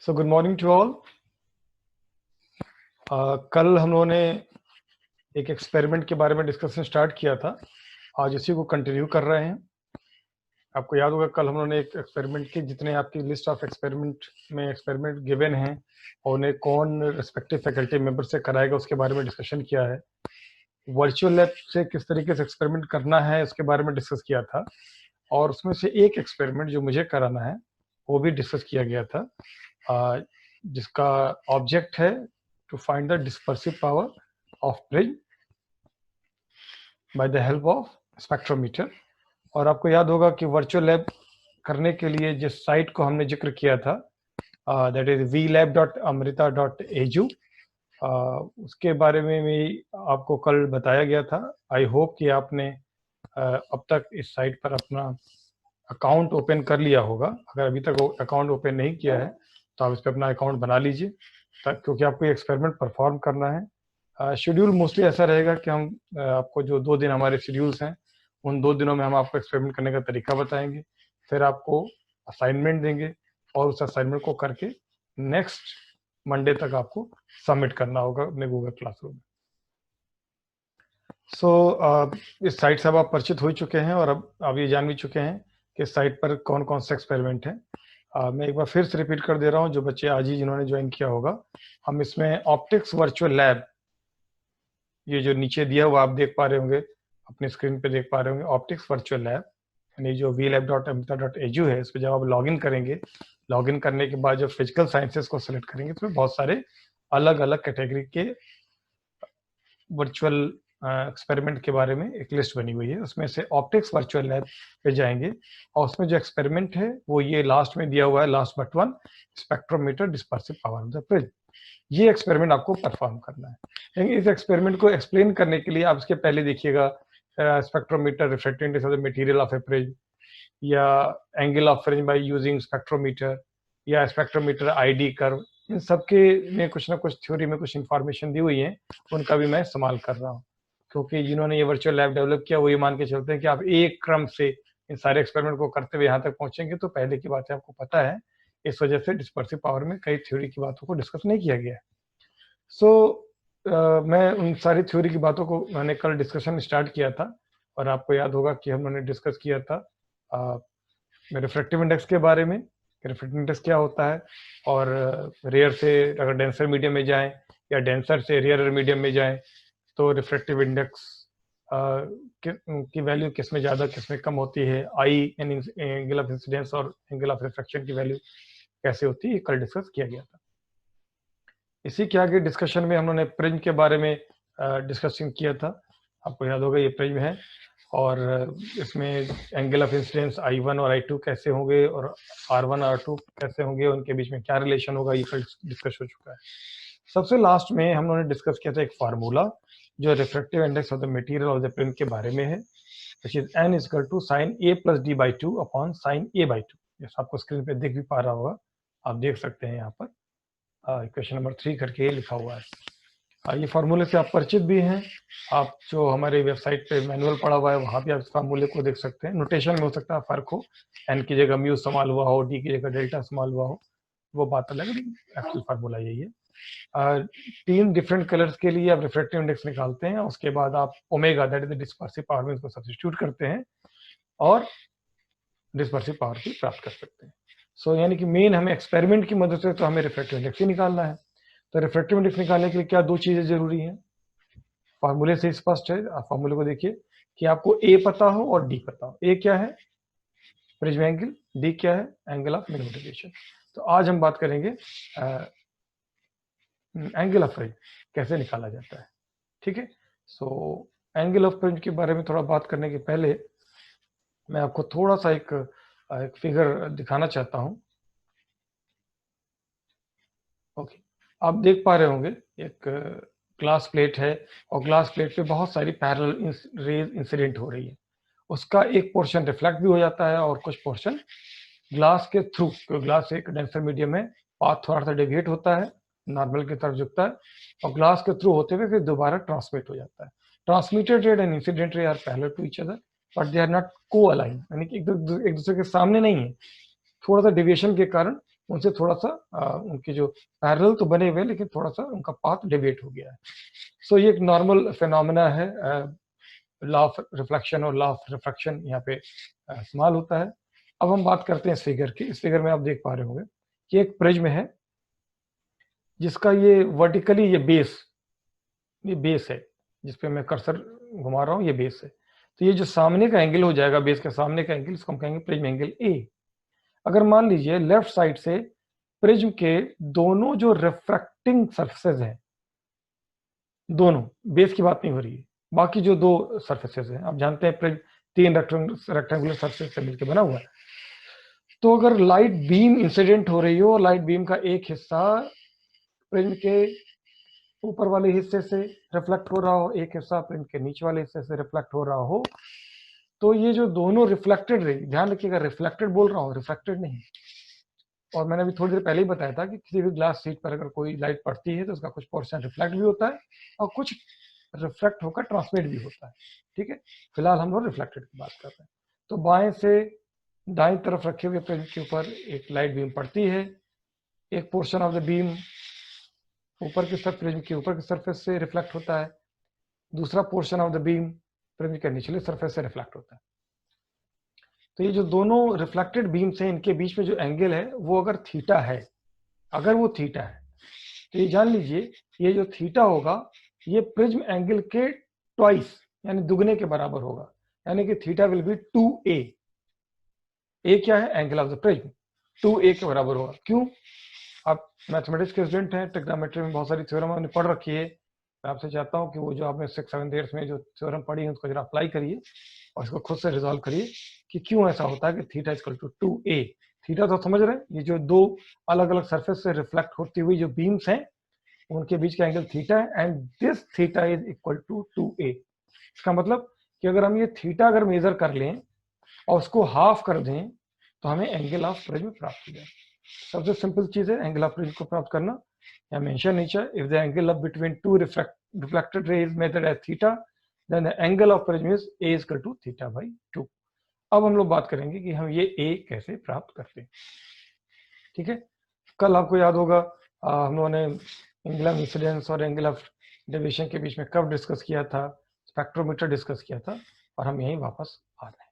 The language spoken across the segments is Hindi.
So good morning to all. कल हम लोगों ने एक एक्सपेरिमेंट के बारे में डिस्कशन स्टार्ट किया था। आज इसी को कंटिन्यू कर रहे हैं। आपको याद होगा कल हम लोगों ने एक एक्सपेरिमेंट की, जितने आपकी लिस्ट ऑफ एक्सपेरिमेंट में एक्सपेरिमेंट गिवन हैं और उन्हें कौन रिस्पेक्टिव फैकल्टी मेंबर से कराएगा उसके बारे में डिस्कशन किया है। वर्चुअल लैब से किस तरीके से एक्सपेरिमेंट करना है उसके बारे में डिस्कस किया था, और उसमें से एक एक्सपेरिमेंट जो मुझे कराना है वो भी डिस्कस किया गया था, जिसका ऑब्जेक्ट है to find the dispersive power of prism by the help of spectrometer। और आपको याद होगा कि वर्चुअल लैब करने के लिए जिस साइट को हमने जिक्र किया था, दैट इज vlab.amrita.edu, उसके बारे में भी आपको कल बताया गया था। आई होप कि आपने अब तक इस साइट पर अपना अकाउंट ओपन कर लिया होगा। अगर अभी तक अकाउंट ओपन नहीं किया है तो आप इस पर अपना अकाउंट बना लीजिए, क्योंकि आपको ये एक्सपेरिमेंट परफॉर्म करना है। शेड्यूल मोस्टली ऐसा रहेगा कि हम आपको जो 2 दिन हमारे शेड्यूल्स हैं उन 2 दिनों में हम आपको एक्सपेरिमेंट करने का तरीका बताएंगे, फिर आपको असाइनमेंट देंगे और उस असाइनमेंट को करके नेक्स्ट मंडे तक आपको सबमिट करना होगा अपने गूगल क्लासरूम में। इस साइट से अब आप परिचित हो चुके हैं और अब आप ये जान भी चुके हैं कि इस साइट पर कौन कौन से एक्सपेरिमेंट है। मैं एक बार फिर से रिपीट कर दे रहा हूँ, जो बच्चे आज ही जिन्होंने ज्वाइन किया होगा, हम इसमें ऑप्टिक्स वर्चुअल लैब, ये जो नीचे दिया हुआ आप देख पा रहे होंगे, अपनी स्क्रीन पे देख पा रहे होंगे, ऑप्टिक्स वर्चुअल लैब, यानी जो vlab.amrita.edu है, इस पर जब आप लॉगिन करेंगे, लॉगिन करने के बाद जब फिजिकल साइंसेस को सिलेक्ट करेंगे तो बहुत सारे अलग अलग कैटेगरी के वर्चुअल एक्सपेरिमेंट के बारे में एक लिस्ट बनी हुई है। उसमें से ऑप्टिक्स वर्चुअल लैब पे जाएंगे और उसमें जो एक्सपेरिमेंट है वो ये लास्ट में दिया हुआ है, last but one, spectrometer dispersive power of the prism. ये एक्सपेरिमेंट आपको परफॉर्म करना है। लेकिन इस एक्सपेरिमेंट को एक्सप्लेन करने के लिए आप इसके पहले देखिएगा spectrometer refractive index of the material of a prism, या angle of fringe by using spectrometer, या स्पेक्ट्रोमीटर आईडी कर्व, इन सबके में कुछ ना कुछ थ्योरी में कुछ इंफॉर्मेशन दी हुई है, उनका भी मैं इस्तेमाल कर रहा हूँ। क्योंकि जिन्होंने ये वर्चुअल लैब डेवलप किया वो ये मान के चलते हैं कि आप एक क्रम से इन सारे एक्सपेरिमेंट को करते हुए यहाँ तक पहुंचेंगे तो पहले की बातें आपको पता है, इस वजह से डिस्पर्सिव पावर में कई थ्योरी की बातों को डिस्कस नहीं किया गया है। मैं उन सारी थ्योरी की बातों को मैंने कल डिस्कशन स्टार्ट किया था, और आपको याद होगा कि हम लोगों ने डिस्कस किया था रिफ्रैक्टिव इंडेक्स के बारे में, रिफ्रैक्टिव इंडेक्स क्या होता है, और रेयर से अगर डेंसर मीडियम में जाएं या डेंसर से रेयर मीडियम में जाएं तो रिफ्रैक्टिव इंडेक्स की वैल्यू किस में ज़्यादा किस में कम होती है, आई एंगल ऑफ इंसिडेंस और एंगल ऑफ रिफ्रैक्शन की वैल्यू कैसे होती है, कल डिस्कस किया गया था। इसी के आगे डिस्कशन में हम लोगों ने प्रिज्म के बारे में डिस्कशन किया था। आपको याद होगा ये प्रिज्म है और इसमें एंगल ऑफ इंसिडेंस I1 और I2 कैसे होंगे और R1 R2 कैसे होंगे, उनके बीच में क्या रिलेशन होगा, ये कल डिस्कस हो चुका है। सबसे लास्ट में हम लोगों ने डिस्कस किया था एक फार्मूला जो refractive index of the material of the prism के बारे में है, which is n equal to sin a plus d by 2 upon sin a by 2। ये आपको स्क्रीन पे दिख भी पा रहा होगा, आप देख सकते हैं यहाँ पर इक्वेशन नंबर 3 करके ये लिखा हुआ है। ये फार्मूले से आप परिचित भी हैं, आप जो हमारे वेबसाइट पे मैनुअल पड़ा हुआ है वहाँ भी आप इस फार्मूले को देख सकते हैं। नोटेशन में हो सकता है फर्क हो, n की जगह म्यू इस्तेमाल हुआ हो, d की जगह डेल्टा इस्तेमाल हुआ हो, वो बात अलग है, एक्चुअल फार्मूला यही है। 3 डिफरेंट कलर्स के लिए आप रिफ्रैक्टिव इंडेक्स निकालते हैं, उसके बाद आप omega that is the dispersive power में इसको सब्स्टिट्यूट करते हैं और डिस्पर्सिव पावर भी प्राप्त कर सकते हैं। यानी कि मेन हमें एक्सपेरिमेंट की मदद से तो हमें रिफ्रैक्टिव इंडेक्स ही निकालना है। तो रिफ्रैक्टिव इंडेक्स निकालने के लिए क्या 2 चीजें जरूरी हैं, फार्मूले से स्पष्ट है। आप फार्मूले को देखिए कि आपको ए पता हो और डी पता हो। ए क्या है, प्रिज्म एंगल, डी क्या है, एंगल ऑफ मिनिमम डेविएशन। तो आज हम बात करेंगे एंगल ऑफ प्रिज्म कैसे निकाला जाता है, ठीक है। एंगल ऑफ प्रिज्म के बारे में थोड़ा बात करने के पहले मैं आपको थोड़ा सा एक फिगर दिखाना चाहता हूं। ओके, आप देख पा रहे होंगे एक ग्लास प्लेट है और ग्लास प्लेट पे बहुत सारी पैरेलल रेज इंसिडेंट हो रही है। उसका एक पोर्शन रिफ्लेक्ट भी हो जाता है और कुछ पोर्शन ग्लास के थ्रू, तो ग्लास एक डेंसर मीडियम में पाथ थोड़ा सा डेविएट होता है, नॉर्मल की तरफ झुकता है और ग्लास के थ्रू होते हुए फिर दोबारा ट्रांसमिट हो जाता है। Transmitted ray and incident ray are parallel to each other but they are not coaligned, यानी कि एक दूसरे के सामने नहीं है, थोड़ा सा डेविएशन के कारण उनसे थोड़ा सा उनके जो पैरेलल तो बने हुए, लेकिन थोड़ा सा उनका पाथ डेविएट हो गया है। सो ये एक नॉर्मल फिनोमेना है, लॉ ऑफ रिफ्लेक्शन और लॉ ऑफ रिफ्रैक्शन यहाँ पे इस्तेमाल होता है। अब हम बात करते हैं इस फिगर की। इस फिगर में आप देख पा रहे होंगे कि एक प्रिज्म है जिसका ये वर्टिकली ये बेस है जिस पे मैं कर्सर घुमा रहा हूँ, ये बेस है। तो ये जो सामने का एंगल हो जाएगा, बेस के सामने का एंगल, इसको हम कहेंगे प्रिज्म एंगल ए। अगर मान लीजिए लेफ्ट साइड से प्रिज्म के दोनों जो रिफ्रैक्टिंग सरफेसेस हैं, दोनों, बेस की बात नहीं हो रही है, बाकी जो दो सरफेसेस हैं, आप जानते हैं प्रिज्म 3 रेक्टेंगुलर सरफेस से मिलकर बना हुआ है। तो अगर लाइट बीम इंसिडेंट हो रही हो और लाइट बीम का एक हिस्सा प्रिज्म के ऊपर वाले हिस्से से रिफ्लेक्ट हो रहा हो, एक हिस्सा प्रिज्म के नीचे वाले हिस्से से रिफ्लेक्ट हो रहा हो, तो ये जो दोनों रिफ्लेक्टेड रे, ध्यान रखिएगा रिफ्लेक्टेड बोल रहा हूँ, रिफ्लेक्टेड नहीं। और मैंने अभी थोड़ी देर पहले ही बताया था कि किसी भी ग्लास शीट पर अगर कोई लाइट पड़ती है तो उसका कुछ पोर्शन रिफ्लेक्ट भी होता है और कुछ रिफ्लेक्ट होकर ट्रांसमिट भी होता है। ठीक है, फिलहाल हम लोग रिफ्लेक्टेड की बात कर रहे हैं। तो बाएं से दाएं तरफ रखे हुए प्रिज्म के ऊपर एक लाइट बीम पड़ती है, एक पोर्शन ऑफ द बीम ऊपर की तरफ प्रिज्म के ऊपर की सरफेस से रिफ्लेक्ट होता है, दूसरा portion of the beam prism के निचले सरफेस से रिफ्लेक्ट होता है। तो ये जो दोनों रिफ्लेक्टेड बीम्स हैं, इनके बीच में जो एंगल है वो अगर थीटा है, अगर वो थीटा है, तो ये जान लीजिए ये जो थीटा होगा ये प्रिज्म एंगल के ट्वाइस यानी दुगने के बराबर होगा, यानी कि थीटा विल बी 2a। ए क्या है? Angle of the prism, 2a के बराबर होगा। क्यों? आप मैथमेटिक्स के स्टूडेंट हैं, ट्रिग्नोमेट्री में बहुत सारी थ्योरम आपने पढ़ रखी है। मैं आपसे चाहता हूं कि वो जो आपने 6-7 ईयर्स में जो थ्योरम पढ़ी है उसको जरा अप्लाई करिए और इसको खुद से रिजॉल्व करिए कि क्यों ऐसा होता है कि theta equal to 2a। Theta तो समझ रहे हैं, ये जो दो अलग अलग सरफेस से रिफ्लेक्ट होती हुई जो बीम्स हैं उनके बीच का एंगल थीटा है, and this theta is equal to 2a। इसका मतलब कि अगर हम ये थीटा अगर मेजर कर लें और उसको हाफ कर दें तो हमें एंगल ऑफ प्रिज्म प्राप्त हो जाए। सबसे सिंपल चीज है एंगल ऑफ प्रिज्म को प्राप्त करना। या मेंशन नीचे, if the angle of between two reflected ray is measured as theta, then the angle of prism is a equal to theta by 2। अब हम लोग बात करेंगे कि हम ये a कैसे प्राप्त करते हैं। ठीक है, कल आपको याद होगा हम लोगों ने एंगल ऑफ इंसिडेंस और एंगल ऑफ डेविएशन के बीच में कब डिस्कस किया था, स्पेक्ट्रोमीटर डिस्कस किया था, और हम यहीं वापस आ रहे हैं।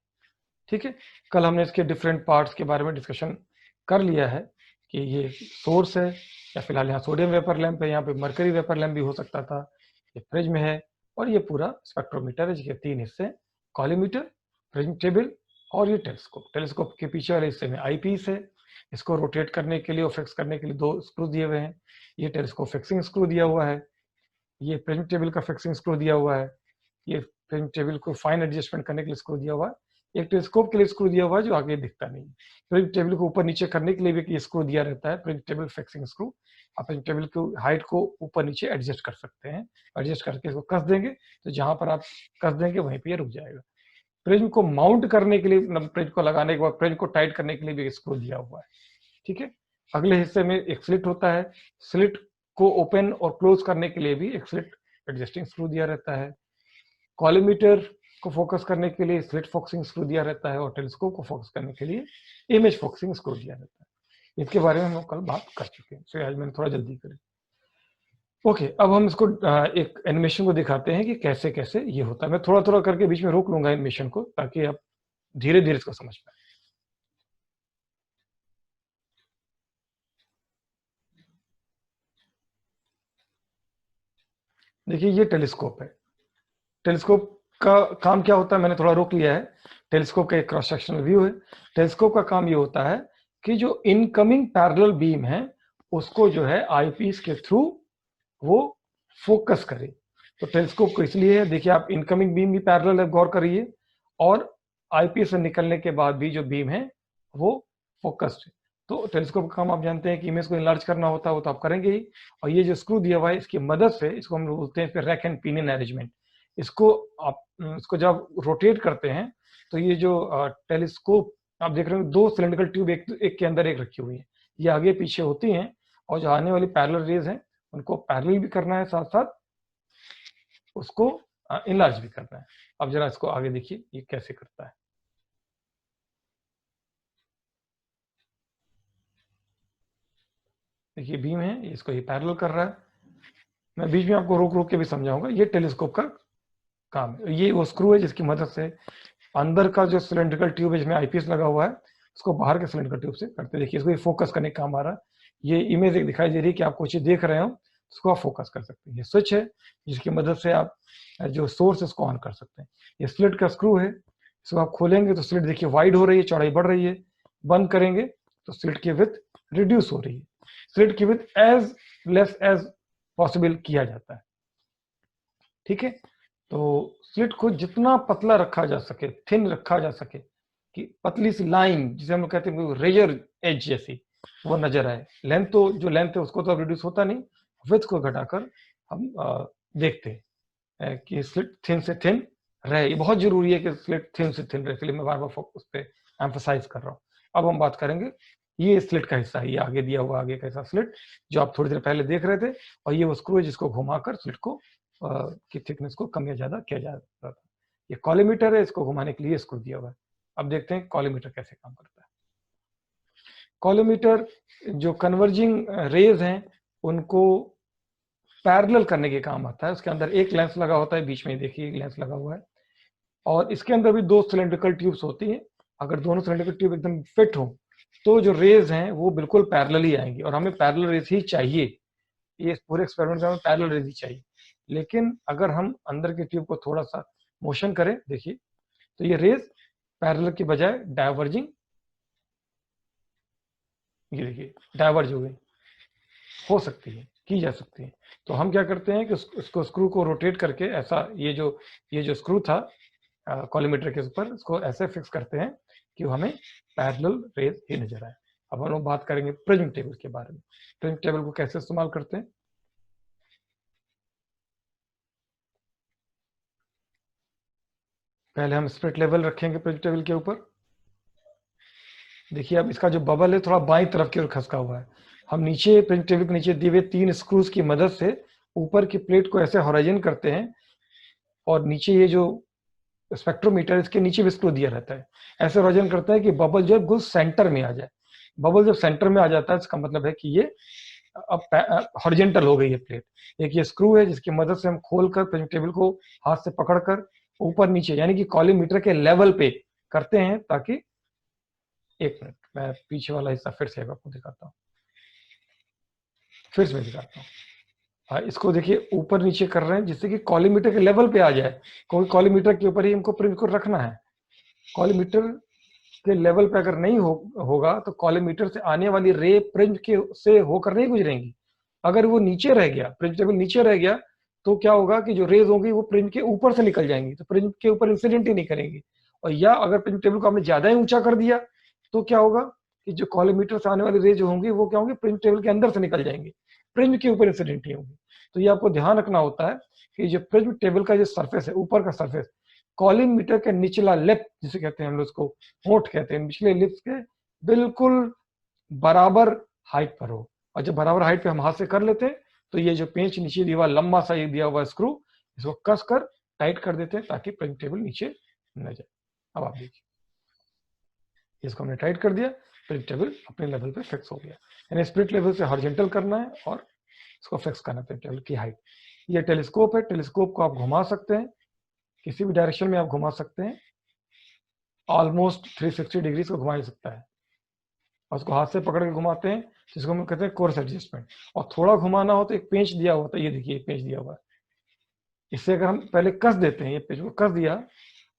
ठीक है, कल हमने इसके डिफरेंट पार्ट्स के बारे में डिस्कशन कर लिया है कि ये सोर्स है, या फिलहाल यहाँ सोडियम वेपर लैंप है, यहाँ पे मरकरी वेपर लैंप भी हो सकता था, ये प्रिज्म है, और ये पूरा स्पेक्ट्रोमीटर है जिसके 3 हिस्से, कॉलीमीटर, प्रिज्म टेबल और ये टेलीस्कोप। टेलीस्कोप के पीछे वाले हिस्से में आई पीस है, इसको रोटेट करने के लिए और फिक्स करने के लिए 2 स्क्रू दिए हुए हैं। ये टेलीस्कोप फिक्सिंग स्क्रू दिया हुआ है, ये प्रिज्म टेबल का फिक्सिंग स्क्रू दिया हुआ है, ये प्रिज्म टेबल को फाइन एडजस्टमेंट करने के लिए स्क्रू दिया हुआ है, एक टेलीस्कोप के लिए स्क्रू दिया हुआ है जो आगे दिखता नहीं। प्रिज्म टेबल को ऊपर नीचे करने के लिए भी एक स्क्रू दिया रहता है, प्रिज्म टेबल फिक्सिंग स्क्रू। आप प्रिज्म टेबल की हाइट को ऊपर नीचे एडजस्ट कर सकते हैं, एडजस्ट करके इसको कस देंगे तो जहां पर आप कस देंगे वहीं पे रुक जाएगा। प्रिज्म को माउंट करने के लिए, प्रिज्म को लगाने के बाद प्रिज्म को टाइट करने के लिए भी स्क्रू दिया हुआ है। ठीक है, अगले हिस्से में एक स्लिट होता है, स्लिट को ओपन और क्लोज करने के लिए भी एक स्लिट एडजस्टिंग स्क्रू दिया रहता है। कॉलीमीटर को फोकस करने के लिए स्लिट फोकसिंग स्क्रू दिया रहता है, और टेलीस्कोप को फोकस करने के लिए इमेज फोकसिंग स्क्रू दिया रहता है। इसके बारे में हम लोग कल बात कर चुके हैं, तो आज मैंने थोड़ा जल्दी करी। ओके, अब हम इसको एक एनिमेशन को दिखाते हैं कि कैसे कैसे ये होता है। मैं थोड़ा थोड़ा करके बीच में रोक लूंगा एनिमेशन को ताकि आप धीरे धीरे इसको समझ पाए। देखिए ये टेलीस्कोप है। टेलीस्कोप का काम क्या होता है, मैंने थोड़ा रोक लिया है। टेलीस्कोप का एक क्रॉस सेक्शनल व्यू है। टेलीस्कोप का काम ये होता है कि जो इनकमिंग पैरेलल बीम है उसको जो है आईपीस के थ्रू वो फोकस करे। तो टेलीस्कोप को इसलिए है, देखिए आप इनकमिंग बीम भी पैरेलल है, गौर करिए, और आईपीस से निकलने के बाद भी जो बीम है वो फोकस्ड है। तो टेलीस्कोप का काम आप जानते हैं कि इमेज को इनलार्ज करना होता है, वो तो आप करेंगे ही। और ये जो स्क्रू दिया हुआ है इसकी मदद से, इसको हम बोलते हैं रैक एंड पिनियन अरेंजमेंट, इसको आप इसको जब रोटेट करते हैं तो ये जो टेलीस्कोप आप देख रहे हो, 2 सिलेंड्रिकल ट्यूब एक के अंदर एक रखी हुई है, ये आगे पीछे होती हैं, और जो आने वाली पैरेलल रेज हैं उनको पैरेलल भी करना है, साथ साथ उसको इनलार्ज भी करना है। अब जरा इसको आगे देखिए ये कैसे करता है। देखिए बीम है, इसको ये पैरेलल कर रहा है। मैं बीच में आपको रोक रोक के भी समझाऊंगा। ये टेलीस्कोप का काम है। ये वो स्क्रू है जिसकी मदद से अंदर का जो सिलेंड्रिकल ट्यूब है जिसमें आईपीएस लगा हुआ है उसको बाहर के सिलेंड्रिकल ट्यूब से करते। देखिए इसको ये फोकस करने का काम आ रहा है। ये इमेज एक दिखाई दे रही है कि आप कुछ देख रहे हो, उसको आप फोकस कर सकते हैं। ये स्विच है जिसकी मदद से आप जो सोर्स है उसको ऑन कर सकते हैं। ये स्लिट का स्क्रू है, इसको आप खोलेंगे तो स्लिट देखिए वाइड हो रही है, चौड़ाई बढ़ रही है। बंद करेंगे तो स्लिट की विड्थ रिड्यूस हो रही है। स्लिट की width as less as possible किया जाता है। ठीक है, तो स्लिट को जितना पतला रखा जा सके, थिन रखा जा सके, कि पतली सी लाइन जिसे हम लोग कहते हैं रेजर एज जैसी वो नजर आए। लेंथ तो जो लेंथ है उसको तो अब रिड्यूस होता नहीं, विड्थ को घटाकर हम देखते हैं कि स्लिट थिन से थिन रहे। ये बहुत जरूरी है कि स्लिट थिन से थिन रहे, इसलिए मैं बार बार उस पर एम्फोसाइज कर रहा हूँ। अब हम बात करेंगे, ये स्लिट का हिस्सा है, ये आगे दिया हुआ आगे का हिस्सा स्लिट जो आप थोड़ी देर पहले देख रहे थे, और ये वो स्क्रू है जिसको घुमाकर स्लिट को की थिकनेस को कम या ज्यादा किया जाता था। ये कॉलीमीटर है, इसको घुमाने के लिए स्क्रू दिया हुआ है। अब देखते हैं कॉलीमीटर कैसे काम करता है। कॉलीमीटर जो कन्वर्जिंग रेज हैं उनको पैरेलल करने के काम आता है। उसके अंदर एक लेंस लगा होता है, बीच में देखिए एक लेंस लगा हुआ है, और इसके अंदर भी दो सिलेंड्रिकल ट्यूब्स होती हैं। अगर दोनों सिलेंड्रिकल ट्यूब एकदम फिट हो तो जो रेज हैं वो बिल्कुल पैरेलल ही आएंगी, और हमें पैरेलल रेज ही चाहिए। ये पूरे एक्सपेरिमेंट में हमें पैरेलल रेज ही चाहिए। लेकिन अगर हम अंदर के ट्यूब को थोड़ा सा मोशन करें, देखिए तो ये रेज पैरेलल की बजाय डाइवर्जिंग, ये देखिए डाइवर्ज हो गई, हो सकती है, की जा सकती है। तो हम क्या करते हैं कि उसको स्क्रू को रोटेट करके ऐसा, ये जो स्क्रू था कॉलीमीटर के ऊपर, इसको ऐसे फिक्स करते हैं कि हमें पैरेलल रेज ही नजर आए। अब हम लोग बात करेंगे प्रिज्म टेबल के बारे में। प्रिज्म टेबल को कैसे इस्तेमाल करते हैं। पहले हम स्प्लिट लेवल रखेंगे प्रिज्म टेबल के ऊपर। देखिए अब इसका जो बबल है थोड़ा बाईं तरफ की ओर खसका हुआ है। हम नीचे प्रिज्म टेबल के नीचे दिए हुए 3 स्क्रूज की मदद से ऊपर की प्लेट को ऐसे हॉराइजन करते हैं, और नीचे ये जो स्पेक्ट्रोमीटर इसके नीचे भी स्क्रू दिया रहता है। ऐसे हॉराइजन करता है कि बबल जो है बिल्कुल सेंटर में आ जाए। बबल जब सेंटर में आ जाता है इसका मतलब है कि ये अब हॉरिजेंटल हो गई है प्लेट। एक ये स्क्रू है जिसकी मदद से हम खोलकर प्रिज्म टेबल को हाथ से पकड़कर ऊपर नीचे यानी कि कॉलीमीटर के लेवल पे करते हैं, ताकि, एक मिनट मैं पीछे वाला हिस्सा फिर से आपको दिखाता हूँ, फिर से मैं दिखाता हूँ। हाँ, इसको देखिए ऊपर नीचे कर रहे हैं जिससे कि कॉलीमीटर के लेवल पे आ जाए, क्योंकि कॉलीमीटर के ऊपर ही हमको प्रिज्म को रखना है। कॉलीमीटर के लेवल पे अगर नहीं होगा तो कॉलीमीटर से आने वाली रे प्रिज्म के से होकर नहीं गुजरेंगी। अगर वो नीचे रह गया, प्रिज्म टेबल नीचे रह गया, तो क्या होगा कि जो रेज होंगी वो प्रिज्म के ऊपर से निकल जाएंगी, तो प्रिज्म के ऊपर इंसिडेंट ही नहीं करेंगी। और या अगर प्रिज्म टेबल को हमने ज्यादा ही ऊंचा कर दिया तो क्या होगा कि जो कॉलीमीटर से आने वाली रेज होंगी वो क्या होंगी, प्रिज्म टेबल के अंदर से निकल जाएंगी, प्रिज्म के ऊपर इंसिडेंट ही होंगी। तो ये आपको ध्यान रखना होता है कि जो प्रिज्म टेबल का जो सरफेस है, ऊपर का सरफेस, कॉलीमीटर के निचला लिप जिसे कहते हैं हम लोग उसको होंठ कहते हैं, निचले लिप्स के बिल्कुल बराबर हाइट पर हो। और जब बराबर हाइट पे हम हाथ से कर लेते हैं तो ये जो पेंच नीचे दिया हुआ लंबा सा ये दिया हुआ स्क्रू, इसको कस कर टाइट कर देते हैं ताकि प्रिज्म टेबल नीचे न जाए। अब आप देखिए इसको हमने टाइट कर दिया, प्रिज्म टेबल अपने लेवल पे फिक्स हो गया। यानी स्प्लिट लेवल से हॉरिजॉन्टल करना है और इसको फिक्स करना है प्रिज्म टेबल की हाइट। ये टेलीस्कोप है, टेलीस्कोप को आप घुमा सकते हैं, किसी भी डायरेक्शन में आप घुमा सकते हैं, ऑलमोस्ट 360 डिग्री को घुमा सकता है। और उसको हाथ से पकड़ के घुमाते हैं जिसको हम कहते हैं कोर्स एडजस्टमेंट। और थोड़ा घुमाना हो तो एक पेंच दिया होता है, ये देखिए पेंच दिया हुआ है। इससे अगर हम पहले कस देते हैं, ये पेंच को कस दिया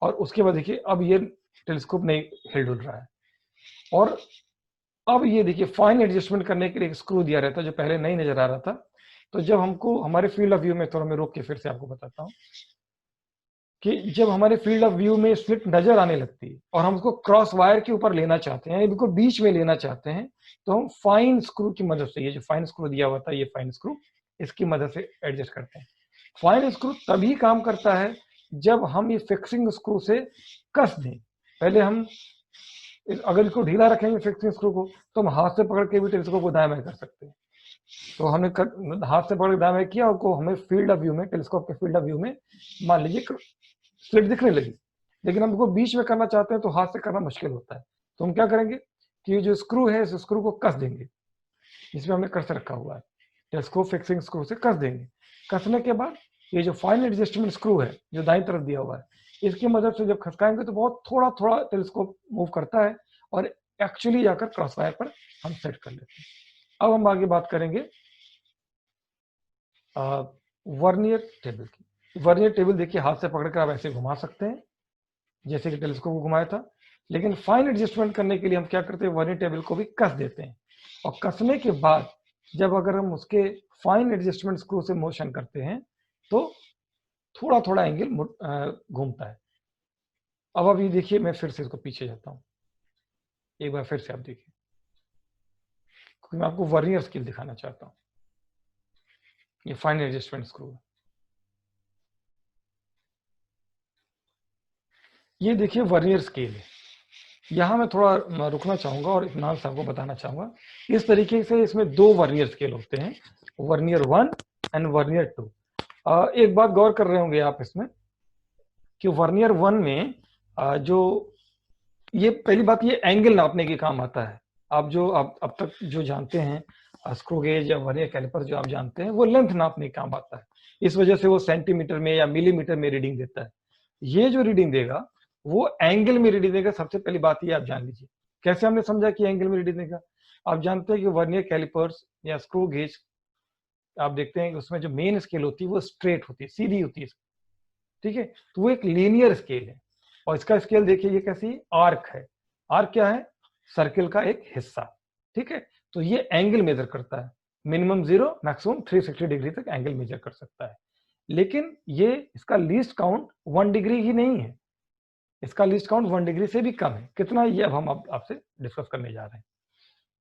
और उसके बाद देखिए अब ये टेलीस्कोप नहीं हिल डुल रहा है। और अब ये देखिए फाइन एडजस्टमेंट करने के लिए एक स्क्रू दिया रहता है जो पहले नहीं नजर आ रहा था। तो जब हमको हमारे फील्ड ऑफ व्यू में, थोड़ा मैं रोक के फिर से आपको बताता हूँ कि जब हमारे फील्ड ऑफ व्यू में स्लिट नजर आने लगती है और हम उसको क्रॉस वायर के ऊपर लेना चाहते हैं, इनको बीच में लेना चाहते हैं, तो हम फाइन स्क्रू की मदद से, ये जो फाइन स्क्रू दिया हुआ था ये फाइन स्क्रू, इसकी मदद से एडजस्ट करते हैं। फाइन स्क्रू तभी काम करता है जब हम ये फिक्सिंग स्क्रू से कस दें। पहले हम अगर इसको ढीला रखेंगे फिक्सिंग स्क्रू को तो हम हाथ से पकड़ के भी टेलीस्कोप को दाएं बाएं कर सकते हैं। तो हमने हाथ से पकड़ के दाएं बाएं किया और हमें फील्ड ऑफ व्यू में, टेलीस्कोप के फील्ड ऑफ व्यू में मान लीजिए स्लिट दिखने लगी, लेकिन हम इसको बीच में करना चाहते हैं तो हाथ से करना मुश्किल होता है। तो हम क्या करेंगे कि जो स्क्रू है इस स्क्रू को कस देंगे। जिसमें हमने कस रखा हुआ है, टेलीस्कोप फिक्सिंग स्क्रू से कस देंगे। कसने के बाद ये जो फाइन एडजस्टमेंट स्क्रू है जो दाईं तरफ दिया हुआ है, इसकी मदद से जब खसकाएंगे तो बहुत थोड़ा थोड़ा टेलीस्कोप मूव करता है और एक्चुअली जाकर क्रॉस वायर पर हम सेट कर लेते हैं। अब हम आगे बात करेंगे वर्नियर टेबल की। वर्नियर टेबल देखिए हाथ से पकड़कर आप ऐसे घुमा सकते हैं जैसे कि टेलीस्कोप को घुमाया था, लेकिन फाइन एडजस्टमेंट करने के लिए हम क्या करते हैं, वर्नियर टेबल को भी कस देते हैं और कसने के बाद जब अगर हम उसके फाइन एडजस्टमेंट स्क्रू से मोशन करते हैं तो थोड़ा थोड़ा एंगल घूमता है। अब अभी देखिए मैं फिर से इसको पीछे जाता हूं, एक बार फिर से आप देखिए, क्योंकि मैं आपको वर्नियर स्केल दिखाना चाहता हूं। ये फाइन एडजस्टमेंट स्क्रू है, ये देखिए वर्नियर स्केल है। यहाँ मैं थोड़ा रुकना चाहूंगा और इत्मीनान से आपको बताना चाहूंगा, इस तरीके से इसमें दो वर्नियर स्केल होते हैं, वर्नियर 1 एंड वर्नियर 2। एक बात गौर कर रहे होंगे आप इसमें कि वर्नियर 1 में जो ये पहली बात, ये एंगल नापने के काम आता है। आप जो अब तक जो जानते हैं स्क्रू गेज या वर्नियर कैलिपर जो आप जानते हैं, वो लेंथ नापने के काम आता है। इस वजह से वो सेंटीमीटर में या मिलीमीटर में रीडिंग देता है। ये जो रीडिंग देगा वो एंगल में रीडिंग देगा। सबसे पहली बात ये आप जान लीजिए। कैसे हमने समझा कि एंगल में रीडिंग देगा? आप जानते हैं कि वर्नियर कैलिपर्स या स्क्रू गेज आप देखते हैं कि उसमें जो मेन स्केल होती है वो स्ट्रेट होती है, सीधी होती है, ठीक है। तो वो एक लीनियर स्केल है और इसका स्केल देखिए ये कैसी आर्क है। आर्क क्या है? सर्किल का एक हिस्सा, ठीक है। तो ये एंगल मेजर करता है, मिनिमम 0 मैक्सिमम 360 डिग्री तक एंगल मेजर कर सकता है। लेकिन ये इसका लीस्ट काउंट 1 डिग्री ही नहीं है, इसका लीस्ट काउंट 1 डिग्री से भी कम है। कितना ये अब हम आपसे डिस्कस करने जा रहे हैं।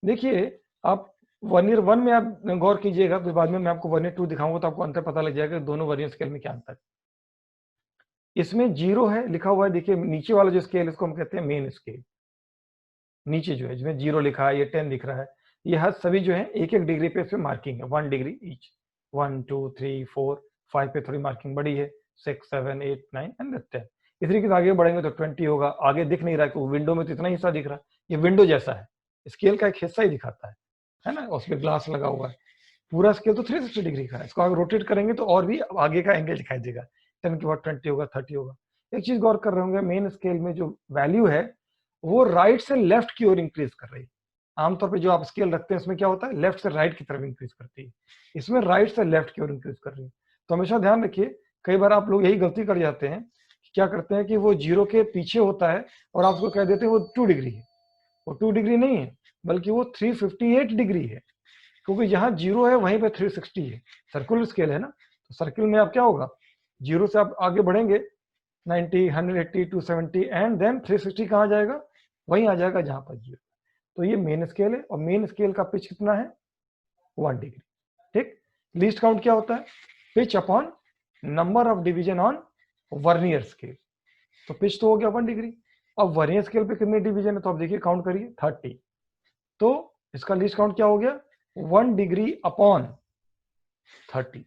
देखिए आप वर्नियर 1 में आप गौर कीजिएगा, फिर बाद में मैं आपको वर्नियर 2 दिखाऊंगा तो आपको अंतर पता लग जाएगा दोनों वर्नियर स्केल में क्या अंतर है। इसमें 0 है लिखा हुआ है, देखिए नीचे वाला जो स्केल इसको हम कहते हैं मेन स्केल। नीचे जो है जिसमें 0 लिखा है, ये 10 दिख रहा है, ये हर सभी जो है एक एक डिग्री पे इसमें मार्किंग है, 1 डिग्री ईच। 1 2 3 4 5 पे थोड़ी मार्किंग बड़ी है, 6 7 8 9 एंड 10। इस तरीके से आगे बढ़ेंगे तो 20 होगा। आगे दिख नहीं रहा है, विंडो में तो इतना हिस्सा दिख रहा है, ये विंडो जैसा है, स्केल का एक हिस्सा ही दिखाता है ना, उसमें ग्लास लगा हुआ है। पूरा स्केल तो 360 डिग्री का है, इसको आगे रोटेट करेंगे तो और भी आगे का एंगल दिखाई देगा। 10 के बाद 20 होगा, 30 होगा। एक चीज गौर कर रहे होंगे, मेन स्केल में जो वैल्यू है वो राइट से लेफ्ट की ओर इंक्रीज कर रही है। आमतौर पे जो आप स्केल रखते हैं उसमें क्या होता है, लेफ्ट से राइट की तरफ इंक्रीज करती है, इसमें राइट से लेफ्ट की ओर इंक्रीज कर रही है। तो हमेशा ध्यान रखिए, कई बार आप लोग यही गलती कर जाते हैं, क्या करते हैं कि वो 0 के पीछे होता है और आपको कह देते हैं वो 2 डिग्री है। वो 2 डिग्री नहीं है, बल्कि वो 358 डिग्री है, क्योंकि जहां 0 है वहीं पे 360 है। सर्कुलर स्केल है ना, तो सर्किल में आप क्या होगा, 0 से आप आगे बढ़ेंगे 90 180 270 एंड देन 360 कहाँ जाएगा, वहीं आ जाएगा जहां पर 0। तो ये मेन स्केल है और मेन स्केल का पिच कितना है, 1 डिग्री, ठीक। लीस्ट काउंट क्या होता है, pitch upon number of division on vernier scale. तो पिच तो हो गया 1 डिग्री। अब वर्नियर स्केल पे कितने डिवीजन है, तो आप देखिए काउंट करिए 30। तो इसका लीस्ट काउंट क्या हो गया, 1 डिग्री अपॉन 30,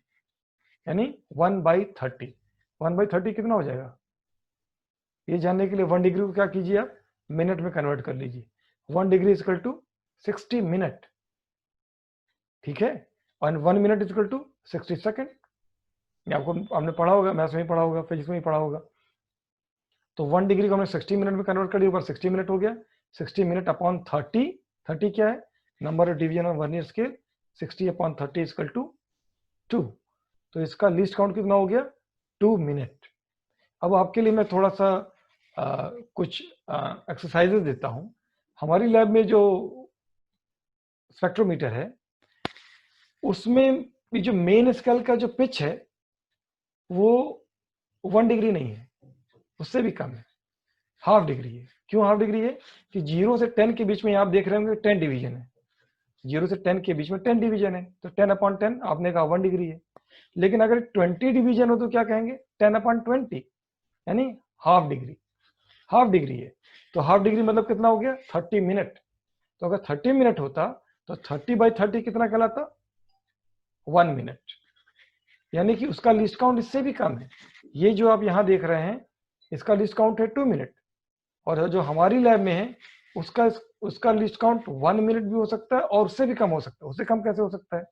यानी 1/30। 1/30 कितना हो जाएगा, ये जानने के लिए 1 डिग्री को क्या कीजिए आप मिनट में कन्वर्ट कर लीजिए। 1 डिग्री इक्वल टू 60 मिनट, ठीक है, और 1 मिनट इक्वल टू 60 सेकेंड। ये आपको आपने पढ़ा होगा, मैथ्स में ही पढ़ा होगा, फिजिक्स में ही पढ़ा होगा। तो 1 डिग्री को हमने 60 मिनट में कन्वर्ट कर दिया, ऊपर 60 मिनट हो गया। 60 मिनट अपॉन 30, 30 क्या है, number of division of vernier scale, 60 upon 30 equal to 2। तो इसका लीस्ट काउंट कितना हो गया, 2 मिनट। अब आपके लिए मैं थोड़ा सा कुछ एक्सरसाइजेस देता हूं। हमारी लैब में जो स्पेक्ट्रोमीटर है उसमें जो मेन स्केल का जो पिच है वो 1 डिग्री नहीं है, उससे भी कम है, हाफ डिग्री है। क्यों हाफ डिग्री है, कि 0 से 10 के बीच में आप देख रहे होंगे 10 डिवीजन है, 0 से 10 के बीच में 10 डिवीजन है, तो 10 अपॉन 10 आपने कहा 1 डिग्री है। लेकिन अगर 20 डिवीजन हो तो क्या कहेंगे, 10 अपॉन 20, यानी हाफ डिग्री, हाफ डिग्री है। तो हाफ डिग्री मतलब कितना हो गया, 30 मिनट। तो अगर 30 मिनट होता तो 30/30 कितना कहलाता, 1 मिनट, यानी कि उसका लिस्ट काउंट इससे भी कम है। ये जो आप यहां देख रहे हैं इसका लिस्ट काउंट है 2 मिनट, और जो हमारी लैब में है उसका लिस्ट काउंट 1 मिनट भी हो सकता है और उससे भी कम हो सकता है। उससे कम कैसे हो सकता है?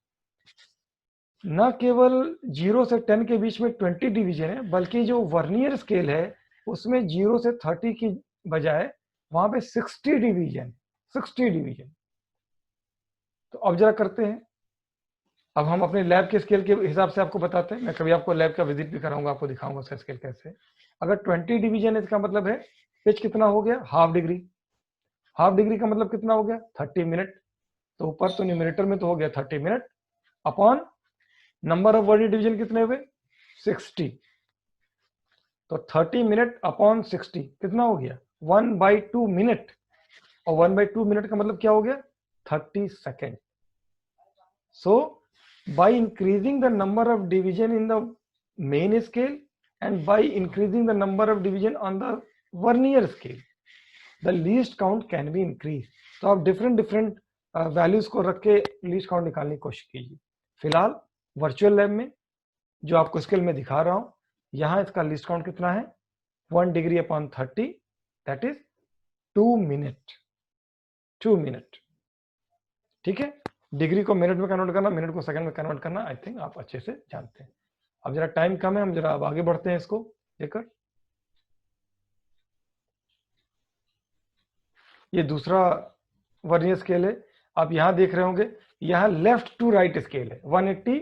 न केवल 0 से 10 के बीच में 20 डिवीजन है, बल्कि जो वर्नियर स्केल है उसमें 0 से 30 की बजाय वहां पे 60 डिवीजन। तो अब जरा करते हैं, अब हम अपने लैब के स्केल के हिसाब से आपको बताते हैं। मैं कभी आपको लैब का विजिट भी कराऊंगा, आपको दिखाऊंगा उसका स्केल कैसे। अगर 20 डिवीजन है, इसका मतलब है पिच कितना हो गया? Half degree. हाफ डिग्री का मतलब कितना हो गया? 30 मिनट। तो ऊपर तो न्यूमरेटर में तो हो गया 30 minute upon number of vernier division कितने हुए? 60। तो 30 मिनट अपॉन 60 कितना हो गया? 1/2 मिनट। और 1/2 मिनट का मतलब क्या हो गया? 30 second. So by increasing the number of division in the main scale and by increasing the number of division on the vernier scale, the least count can be increased. तो आप different values को रख के least count निकालने की कोशिश कीजिए। फिलहाल वर्चुअल लैब में जो आपको स्केल में दिखा रहा हूं, यहां इसका लीस्ट काउंट कितना है? 1 degree upon 30, that is 2 minute. ठीक है, डिग्री को मिनट में कन्वर्ट करना, मिनट को सेकंड में कन्वर्ट करना, आई थिंक आप अच्छे से जानते हैं। अब जरा टाइम कम है, हम जरा अब आगे बढ़ते हैं इसको लेकर। ये दूसरा वर्नियर स्केल है, आप यहां देख रहे होंगे, यहां लेफ्ट टू राइट स्केल है। 180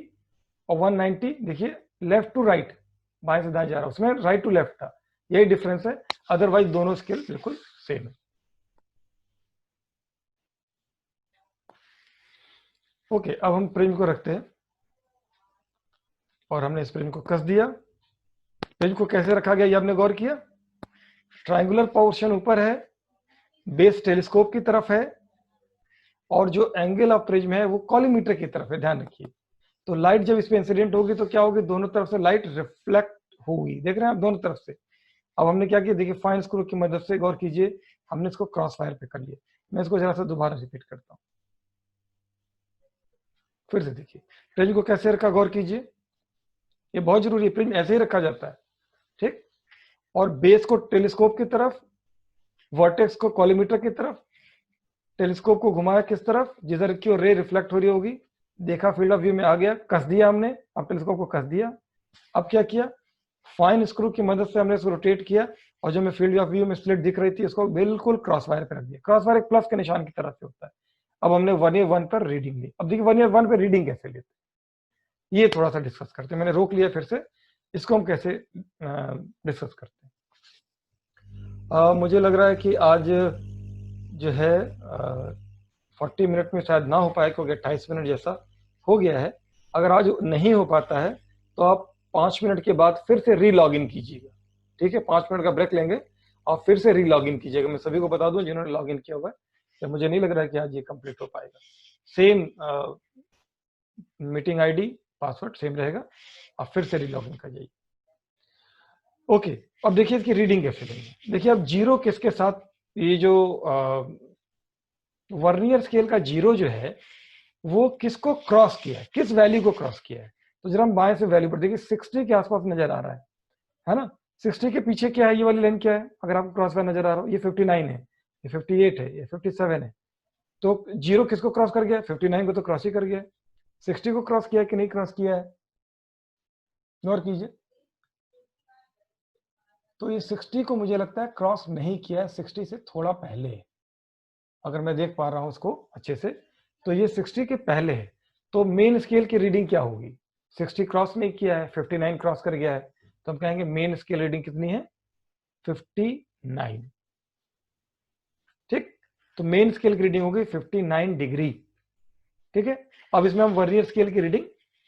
और 190, देखिए लेफ्ट टू राइट, बाएं से दाएं जा रहा है, उसमें राइट टू लेफ्ट था, यही डिफरेंस है, अदरवाइज दोनों स्केल बिल्कुल सेम है। ओके, अब हम प्रिंज को रखते हैं और हमने इस प्रिंज को कस दिया। प्रिंज को कैसे रखा गया ये आपने गौर किया? ट्राइंगुलर पोर्शन ऊपर है, बेस टेलीस्कोप की तरफ है, और जो एंगल ऑफ प्रिज्म है वो कॉलीमीटर की तरफ है, ध्यान रखिए। तो लाइट जब इस पे इंसिडेंट होगी तो क्या होगी? दोनों तरफ से लाइट रिफ्लेक्ट होगी, देख रहे हैं आप, दोनों तरफ से। अब हमने क्या किया, देखिए फाइन स्क्रू की मदद से, गौर कीजिए, हमने इसको क्रॉस वायर पे कर लिया। मैं इसको जरा सा दोबारा रिपीट करता हूँ, फिर से देखिए प्रिज्म को कैसे रखा, गौर कीजिए, ये बहुत जरूरी है, प्रिज्म ऐसे ही रखा जाता है, ठीक। और बेस को टेलीस्कोप की तरफ, वर्टेक्स को कॉलीमीटर की तरफ, टेलीस्कोप को घुमाया किस तरफ? जिधर की रे रिफ्लेक्ट हो रही होगी, देखा, फील्ड ऑफ व्यू में आ गया, कस दिया हमने, अब टेलीस्कोप को कस दिया। अब क्या किया? फाइन स्क्रू की मदद से हमने इसको रोटेट किया, और जो मैं फील्ड ऑफ व्यू में स्लिट दिख रही थी उसको बिल्कुल क्रॉस वायर पर रख दिया। क्रॉस वायर एक प्लस के निशान की तरह से होता है। अब हमने वर्नियर 1 पर रीडिंग ली। अब देखिए वर्नियर 1 पर रीडिंग कैसे लेते, ये थोड़ा सा डिस्कस करते हैं। मैंने रोक लिया, फिर से इसको हम कैसे डिस्कस करते हैं। मुझे लग रहा है कि आज जो है 40 मिनट में शायद ना हो पाए, क्योंकि 28 मिनट जैसा हो गया है। अगर आज नहीं हो पाता है तो आप 5 मिनट के बाद फिर से री लॉग इन कीजिएगा, ठीक है? 5 मिनट का ब्रेक लेंगे और फिर से री लॉग इन कीजिएगा। मैं सभी को बता दूं जिन्होंने लॉग इन किया हुआ है, तो मुझे नहीं लग रहा है कि आज ये कंप्लीट हो पाएगा। Same meeting ID, password same रहेगा, आप फिर से री लॉग इन कर जाइए। ओके, अब देखिए इसकी रीडिंग कैसे लेंगे। देखिए अब जीरो किसके साथ, ये जो वर्नियर स्केल का जीरो जो है वो किसको क्रॉस किया है, किस वैल्यू को क्रॉस किया है? तो जरा हम बाएं से वैल्यू पर देखिए, 60 के आसपास नजर आ रहा है ना? 60 के पीछे क्या है? ये वाली लाइन क्या है? अगर आपको क्रॉस वायर नजर आ रहा हो, ये 59 है, ये 58 है, ये 57 है। तो जीरो किसको क्रॉस कर गया? 59 को तो क्रॉस ही कर गया। 60 को क्रॉस किया है कि नहीं क्रॉस किया है? गौर कीजिए। तो ये 60 को मुझे लगता है क्रॉस नहीं किया है, 60 से थोड़ा पहले, अगर मैं देख पा रहा हूं उसको अच्छे से, तो ये 60 के पहले है। तो मेन स्केल की रीडिंग क्या होगी? 60 क्रॉस नहीं किया है, 59 क्रॉस कर गया है, तो हम कहेंगे मेन स्केल रीडिंग कितनी है? 59, ठीक। तो मेन स्केल की रीडिंग होगी 59 डिग्री, ठीक है। अब इसमें हम वर्नियर स्केल की reading,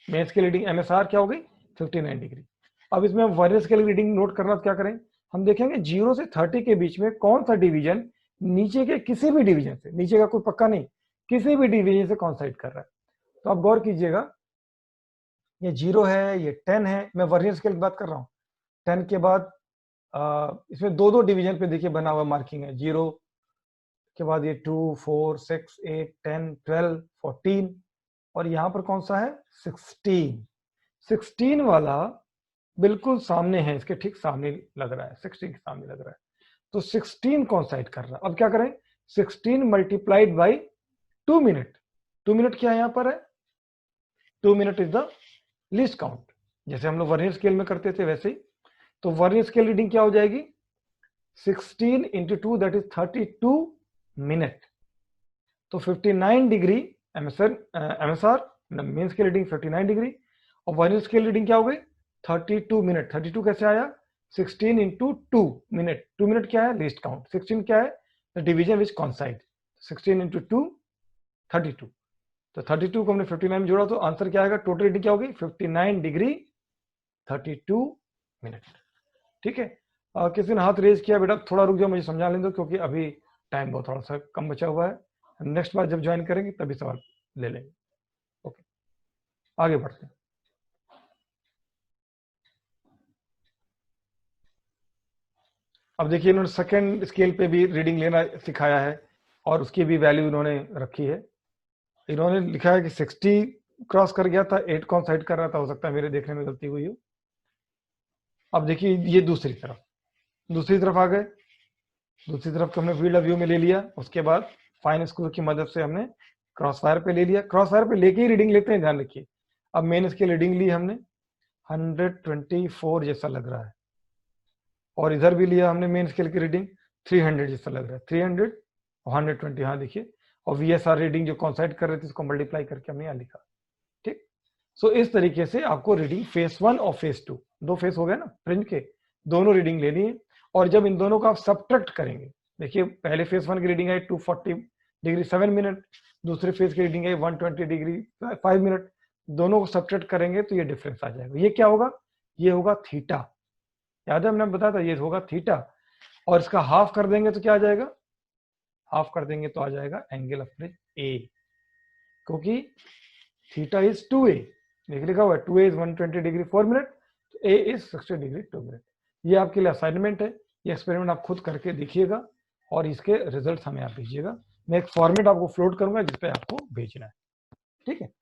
main scale reading MSR क्या हो गई? 59 डिग्री। अब इसमें हम वर्नियर स्केल की रीडिंग नोट करना, तो क्या करें? हम देखेंगे 0 से 30 के बीच में कौन सा डिवीजन नीचे के किसी भी डिवीजन से, नीचे का कोई पक्का नहीं, किसी भी डिवीजन से कॉन्साइड कर रहा है। तो आप गौर कीजिएगा, ये 0 है, ये 10 है, मैं वर्नियर स्केल की बात कर रहा हूँ। 10 के बाद इसमें दो दो डिवीजन पे देखिए बना हुआ मार्किंग है, 0 के बाद ये 2, 4, 6, 8, 10, 12, 14, और यहां पर कौन सा है? 16। 16 वाला बिल्कुल सामने है, इसके ठीक सामने लग रहा है, 16 के सामने लग रहा है। तो 16 कॉन्साइड कर रहा है। अब क्या करें? 16 मल्टीप्लाइड बाई 2 मिनट। 2 मिनट क्या यहां पर है? 2 minute is the least count, जैसे हम लोग वर्नियर स्केल में करते थे वैसे ही। तो वर्नियर स्केल रीडिंग क्या हो जाएगी? 16 इंटू 2 दैट इज 32 मिनट। तो 59 degree MSR main scale reading 59 degree, और वर्नियर स्केल रीडिंग क्या हो गई? 32 मिनट। 32 कैसे आया? 16 इंटू 2 मिनट। 2 मिनट क्या है? Least count. 16 क्या है? The division which कॉन्साइड। 16 इंटू 2 32। तो 32 को हमने 59 में जोड़ा तो आंसर क्या आएगा? टोटल रीडिंग क्या होगी? 59 डिग्री 32 मिनट। ठीक है। किसी ने हाथ रेज किया, बेटा थोड़ा रुक जाओ, मुझे समझा लें दो, क्योंकि अभी टाइम बहुत थोड़ा सा कम बचा हुआ है। नेक्स्ट बार जब ज्वाइन करेंगे तभी सवाल ले लेंगे। ओके, आगे बढ़ते हैं। अब देखिए, इन्होंने सेकंड स्केल पे भी रीडिंग लेना सिखाया है और उसकी भी वैल्यू इन्होंने रखी है। इन्होंने लिखा है कि 60 क्रॉस कर गया था, 8 कौन साइड कर रहा था, हो सकता है मेरे देखने में गलती हुई हो। अब देखिए ये दूसरी तरफ आ गए। दूसरी तरफ को हमने फील्ड ऑफ व्यू में ले लिया, उसके बाद फाइन स्क्रू की मदद से हमने क्रॉस वायर पे ले लिया। क्रॉस वायर पे लेके ही रीडिंग लेते हैं, ध्यान रखिए। अब मेन स्केल रीडिंग ली हमने, 124 जैसा लग रहा है, और इधर भी लिया हमने मेन स्केल की रीडिंग 300 जैसा लग रहा है। 300 और 120, हाँ देखिए। और VSR रीडिंग जो कॉन्साइड कर रहे थे उसको मल्टीप्लाई करके हमने यहाँ लिखा। ठीक। सो इस तरीके से आपको रीडिंग फेस 1 और फेस 2, दो फेस हो गए ना फ्रिंज के, दोनों रीडिंग लेनी है। और जब इन दोनों का आप सब्ट्रैक्ट करेंगे, देखिए पहले फेस 1 की रीडिंग आई 240 डिग्री 7 मिनट, दूसरे फेस की रीडिंग आई 120 डिग्री 5 मिनट। दोनों को सब्ट्रैक्ट करेंगे तो ये डिफरेंस आ जाएगा। ये क्या होगा? ये होगा थीटा। याद है हमने बताया था, ये होगा थीटा। और इसका हाफ कर देंगे तो क्या आ जाएगा? हाफ कर देंगे तो आ जाएगा एंगल ऑफ फ्रिंज ए, क्योंकि थीटा इज 2a, लिखा हुआ है 2a is 120 degree 4 minute, a is 60 degree 2 minute. ये आपके लिए असाइनमेंट है, ये एक्सपेरिमेंट आप खुद करके देखिएगा और इसके रिजल्ट हमें आप भेजिएगा। मैं एक फॉर्मेट आपको फ्लोट करूंगा जिसपे आपको भेजना है। ठीक है।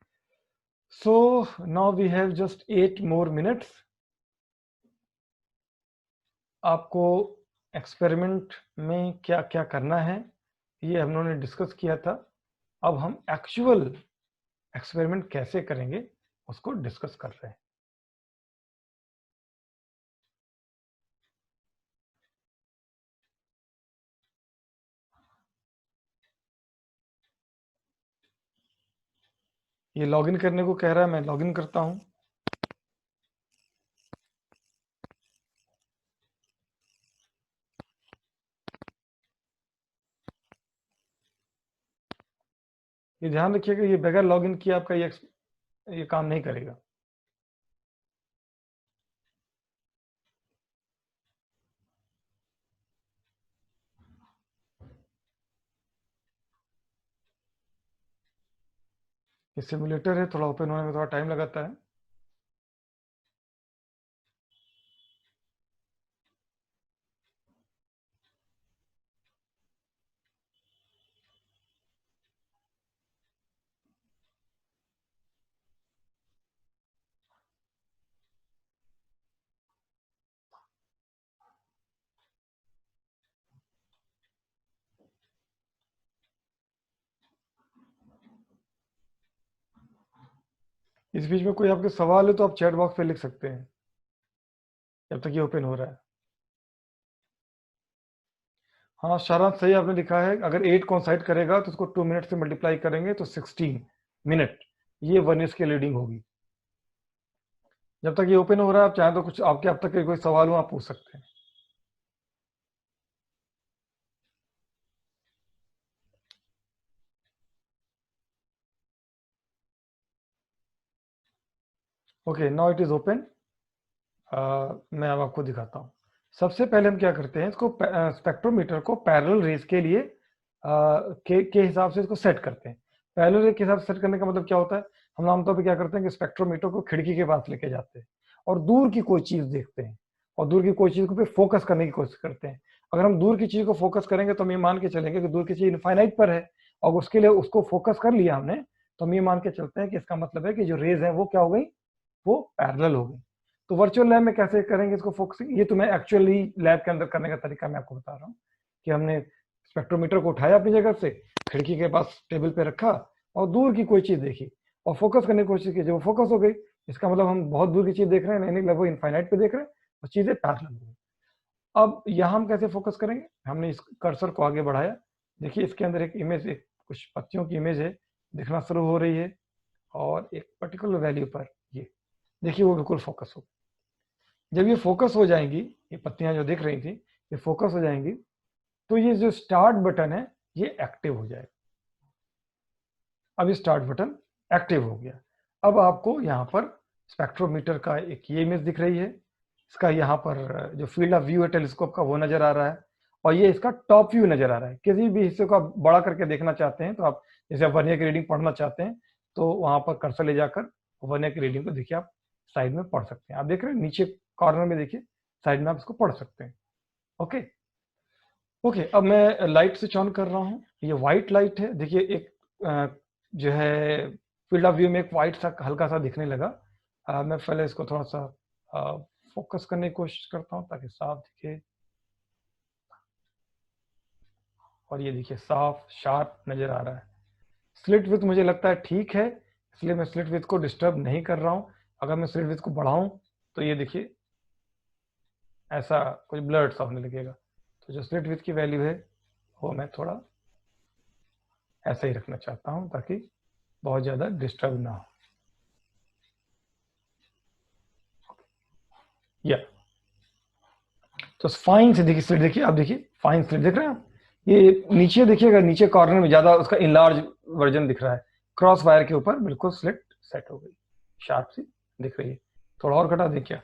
So now we have just 8 more minutes. आपको एक्सपेरिमेंट में क्या क्या करना है ये हम लोगों ने डिस्कस किया था। अब हम एक्चुअल एक्सपेरिमेंट कैसे करेंगे उसको डिस्कस कर रहे हैं। ये लॉगिन करने को कह रहा है, मैं लॉगिन करता हूं। ये ध्यान रखिएगा, ये बगैर लॉगिन किए आपका ये काम नहीं करेगा। ये सिमुलेटर है, थोड़ा ओपन होने में थोड़ा टाइम लगाता है। इस बीच में कोई आपके सवाल है तो आप चैट बॉक्स पे लिख सकते हैं जब तक ये ओपन हो रहा है। हाँ शारांश, सही आपने लिखा है। अगर 8 कॉन्साइड करेगा तो उसको 2 मिनट से मल्टीप्लाई करेंगे तो 16 मिनट ये 1 की रीडिंग होगी। जब तक ये ओपन हो रहा है, आप चाहें तो कुछ आपके अब तक के कोई सवाल हो आप पूछ सकते हैं। Okay, now it is open. मैं अब आपको दिखाता हूँ। सबसे पहले हम क्या करते हैं, इसको स्पेक्ट्रोमीटर को पैरेलल रेज के लिए के हिसाब से इसको सेट करते हैं। पैरेलल रेज के हिसाब से सेट करने का मतलब क्या होता है? हम आमतौर पर क्या करते हैं कि स्पेक्ट्रोमीटर को खिड़की के पास लेके जाते हैं और दूर की कोई चीज देखते हैं और दूर की कोई चीज को पे फोकस करने की कोशिश करते हैं। अगर हम दूर की चीज को फोकस करेंगे तो हम ये मान के चलेंगे कि दूर की चीज इनफाइनाइट पर है, और उसके लिए उसको फोकस कर लिया हमने, तो हम ये मान के चलते हैं कि इसका मतलब है कि जो रेज है वो क्या हो गई? वो पैरेलल हो गई। तो वर्चुअल लैब में कैसे करेंगे इसको फोकसिंग, ये तो मैं एक्चुअली लैब के अंदर करने का तरीका मैं आपको बता रहा हूँ कि हमने स्पेक्ट्रोमीटर को उठाया अपनी जगह से, खिड़की के पास टेबल पे रखा और दूर की कोई चीज देखी और फोकस करने की कोशिश की, जब वो फोकस हो गई इसका मतलब हम बहुत दूर की चीज देख रहे हैं, नहीं लगभग इनफाइनाइट पे देख रहे हैं और चीजें पैरेलल हो गई। अब यहाँ हम कैसे फोकस करेंगे, हमने इस कर्सर को आगे बढ़ाया, देखिए इसके अंदर एक इमेज, एक कुछ पत्तियों की इमेज है दिखना शुरू हो रही है और एक पर्टिकुलर वैल्यू पर ये देखिए वो बिल्कुल फोकस हो। जब ये फोकस हो जाएंगी, ये पत्तियां जो दिख रही थी ये फोकस हो जाएंगी, तो ये जो स्टार्ट बटन है ये एक्टिव हो जाएगा। अब ये स्टार्ट बटन एक्टिव हो गया। अब आपको यहाँ पर स्पेक्ट्रोमीटर का एक ये इमेज दिख रही है, इसका यहाँ पर जो फील्ड ऑफ व्यू है टेलीस्कोप का वो नजर आ रहा है और ये इसका टॉप व्यू नजर आ रहा है। किसी भी हिस्से को आप बड़ा करके देखना चाहते हैं तो आप जैसे आप वर्नियर की रीडिंग पढ़ना चाहते हैं तो वहां पर कर्सर ले जाकर वर्नियर की रीडिंग को देखिए आप साइड में पढ़ सकते हैं। आप देख रहे हैं नीचे कॉर्नर में देखिए साइड में आप इसको पढ़ सकते हैं। ओके ओके, अब मैं लाइट स्विच ऑन कर रहा हूँ, ये व्हाइट लाइट है, देखिए एक जो है फील्ड ऑफ व्यू में एक व्हाइट सा हल्का सा दिखने लगा। मैं पहले इसको थोड़ा सा फोकस करने की कोशिश करता हूँ ताकि साफ दिखे और ये देखिए साफ शार्प नजर आ रहा है। स्लिट विड्थ मुझे लगता है ठीक है, इसलिए मैं स्लिट विड्थ को डिस्टर्ब नहीं कर रहा हूँ। अगर मैं स्लिट विड्थ को बढ़ाऊं तो ये देखिए ऐसा कुछ ब्लर्ड सा होने लगेगा, तो जो स्लिट विड्थ की वैल्यू है वो मैं थोड़ा ऐसा ही रखना चाहता हूं ताकि बहुत ज्यादा डिस्टर्ब ना हो। या तो फाइन से देखिए स्लिट, देखिए आप देखिए फाइन स्लिट देख रहे हैं आप, ये नीचे देखिएगा, नीचे कॉर्नर में ज्यादा उसका इनलार्ज वर्जन दिख रहा है, क्रॉस वायर के ऊपर बिल्कुल स्लिट सेट हो गई, शार्प सी दिख रही है। थोड़ा और घटा दें क्या,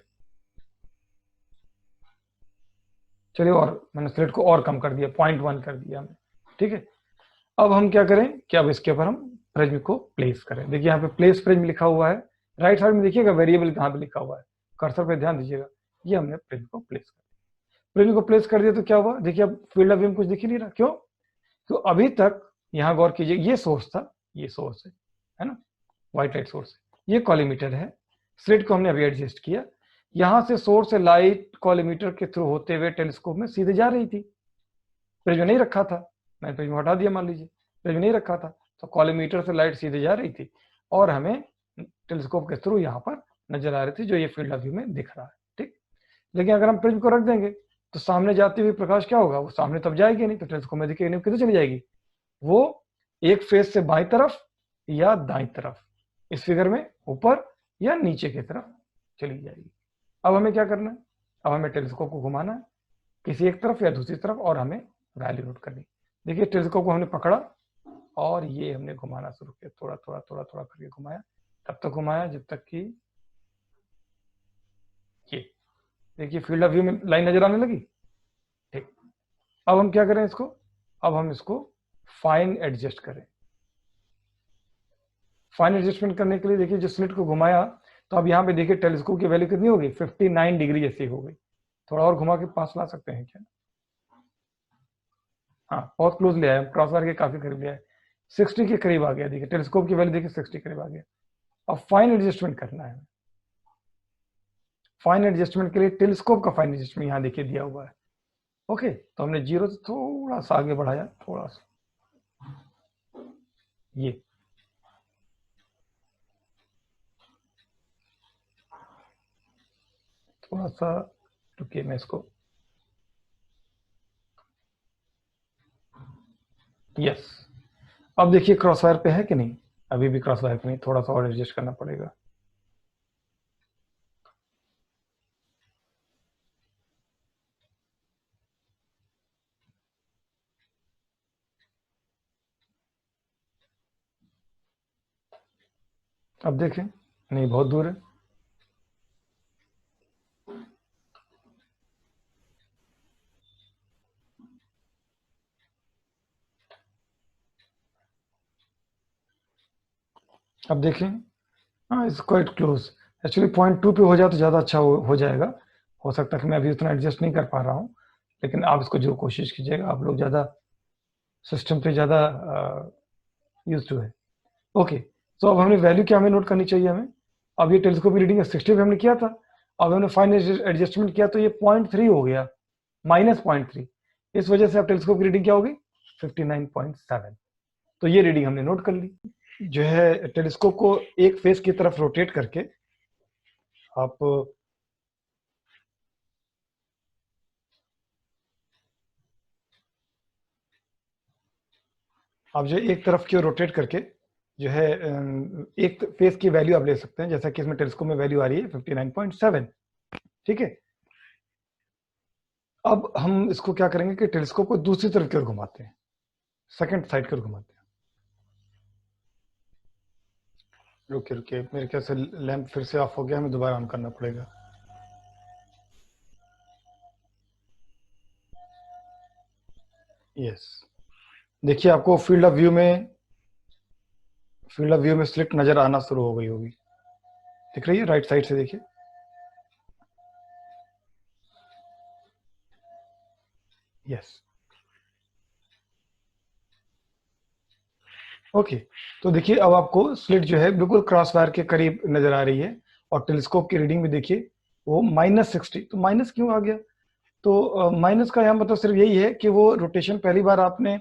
चलिए, और मैंने स्लिट को और कम कर दिया, 0.1 कर दिया हमने, ठीक है। अब हम क्या करें कि अब इसके ऊपर हम प्रिज्म को प्लेस करें। देखिए यहाँ पे प्लेस प्रिज्म लिखा हुआ है, राइट साइड में देखिएगा वेरिएबल कहाँ पे लिखा हुआ है, कर्सर पे ध्यान दीजिएगा, ये हमने प्रिज्म को प्लेस कर दिया। प्रिज्म को प्लेस कर दिया तो क्या हुआ, देखिए अब फील्ड ऑफ व्यू में कुछ दिख ही नहीं रहा, क्यों, तो अभी तक यहाँ गौर कीजिए ये सोर्स था, ये सोर्स है ना, व्हाइट लाइट सोर्स, ये कॉलीमीटर है, स्लिट को हमने अभी एडजस्ट किया, यहाँ से सोर्स से लाइट कॉलीमीटर के थ्रू होते हुए टेलीस्कोप में सीधे जा रही थी, प्रिज्म नहीं रखा था, मैंने प्रिज्म हटा दिया, मान लीजिए प्रिज्म नहीं रखा था तो कॉलीमीटर से लाइट सीधे जा रही थी और हमें टेलीस्कोप के थ्रू यहाँ पर नजर आ रही थी, जो ये फील्ड ऑफ व्यू में दिख रहा है, ठीक। लेकिन अगर हम प्रिज्म को रख देंगे तो सामने जाती हुई प्रकाश क्या होगा, वो सामने तब जाएगी नहीं, तो टेलीस्कोप में दिखेगी नहीं, किधर चली जाएगी, वो एक फेस से बाईं तरफ या दाईं तरफ, इस फिगर में ऊपर या नीचे की तरफ चली जाएगी। अब हमें क्या करना है, अब हमें टेलीस्कोप को घुमाना है किसी एक तरफ या दूसरी तरफ और हमें वैल्यू नोट करनी। देखिए टेलीस्कोप को हमने पकड़ा और ये हमने घुमाना शुरू किया, थोड़ा थोड़ा थोड़ा थोड़ा करके घुमाया, तब तक घुमाया जब तक कि ये देखिए फील्ड ऑफ व्यू में लाइन नजर आने लगी, ठीक। अब हम क्या करें इसको, अब हम इसको फाइन एडजस्ट करें। फाइन एडजस्टमेंट करने के लिए देखिए जो स्लिट को घुमाया तो अब यहाँ पे देखिए टेलीस्कोप की वैल्यू कितनी होगी, 59 डिग्री जैसी हो गई। थोड़ा और घुमा के पास ला सकते हैं क्या, हाँ बहुत क्लोज ले आया, क्रॉस वायर के काफी करीब ले आया, 60 के करीब आ गया, देखिए टेलीस्कोप की वैल्यू देखिए 60 करीब आ गया। अब फाइन एडजस्टमेंट करना है, फाइन एडजस्टमेंट के लिए टेलीस्कोप का फाइन एडजस्टमेंट यहाँ देखिए दिया हुआ है, ओके। तो हमने 0 से थोड़ा सा आगे बढ़ाया, थोड़ा सा ये, थोड़ा सा रुकिए मैं इसको, यस। अब देखिए क्रॉस वायर पे है कि नहीं, अभी भी क्रॉस वायर पे नहीं, थोड़ा सा और एडजस्ट करना पड़ेगा। अब देखें, नहीं बहुत दूर है, अब देखें, हाँ इट्स क्वाइट क्लोज, एक्चुअली 0.2 पे हो जाए तो ज़्यादा अच्छा हो जाएगा, हो सकता है कि मैं अभी उतना एडजस्ट नहीं कर पा रहा हूँ, लेकिन आप इसको जो कोशिश कीजिएगा, आप लोग ज़्यादा सिस्टम पे ज़्यादा यूज टू है, ओके। तो अब हमने वैल्यू क्या हमें नोट करनी चाहिए हमें, अब ये टेलीस्कोप की रीडिंग 60 पे हमने किया था, अब हमने फाइन एडजस्टमेंट किया तो ये 0.3 हो गया, -0.3, इस वजह से अब टेलीस्कोप की रीडिंग क्या होगी 59.7। तो ये रीडिंग हमने नोट कर ली। जो है टेलीस्कोप को एक फेस की तरफ रोटेट करके आप जो एक तरफ की ओर रोटेट करके जो है एक फेस की वैल्यू आप ले सकते हैं, जैसा कि इसमें टेलीस्कोप में वैल्यू आ रही है 59.7। ठीक है, अब हम इसको क्या करेंगे कि टेलीस्कोप को दूसरी तरफ की ओर घुमाते हैं, सेकंड साइड की ओर घुमाते हैं। रुकिए रुकिए, मेरे ख्याल से लैंप फिर से ऑफ हो गया, हमें दोबारा ऑन करना पड़ेगा। यस, देखिए आपको फील्ड ऑफ व्यू में स्लिट नजर आना शुरू हो गई होगी, दिख रही है राइट साइड से, देखिए। Yes, okay. तो देखिए अब आपको स्लिट जो है बिल्कुल क्रॉस वायर के करीब नजर आ रही है, और टेलीस्कोप की रीडिंग भी देखिए वो -60। तो माइनस क्यों आ गया? तो माइनस का यहाँ मतलब सिर्फ यही है कि वो रोटेशन पहली बार आपने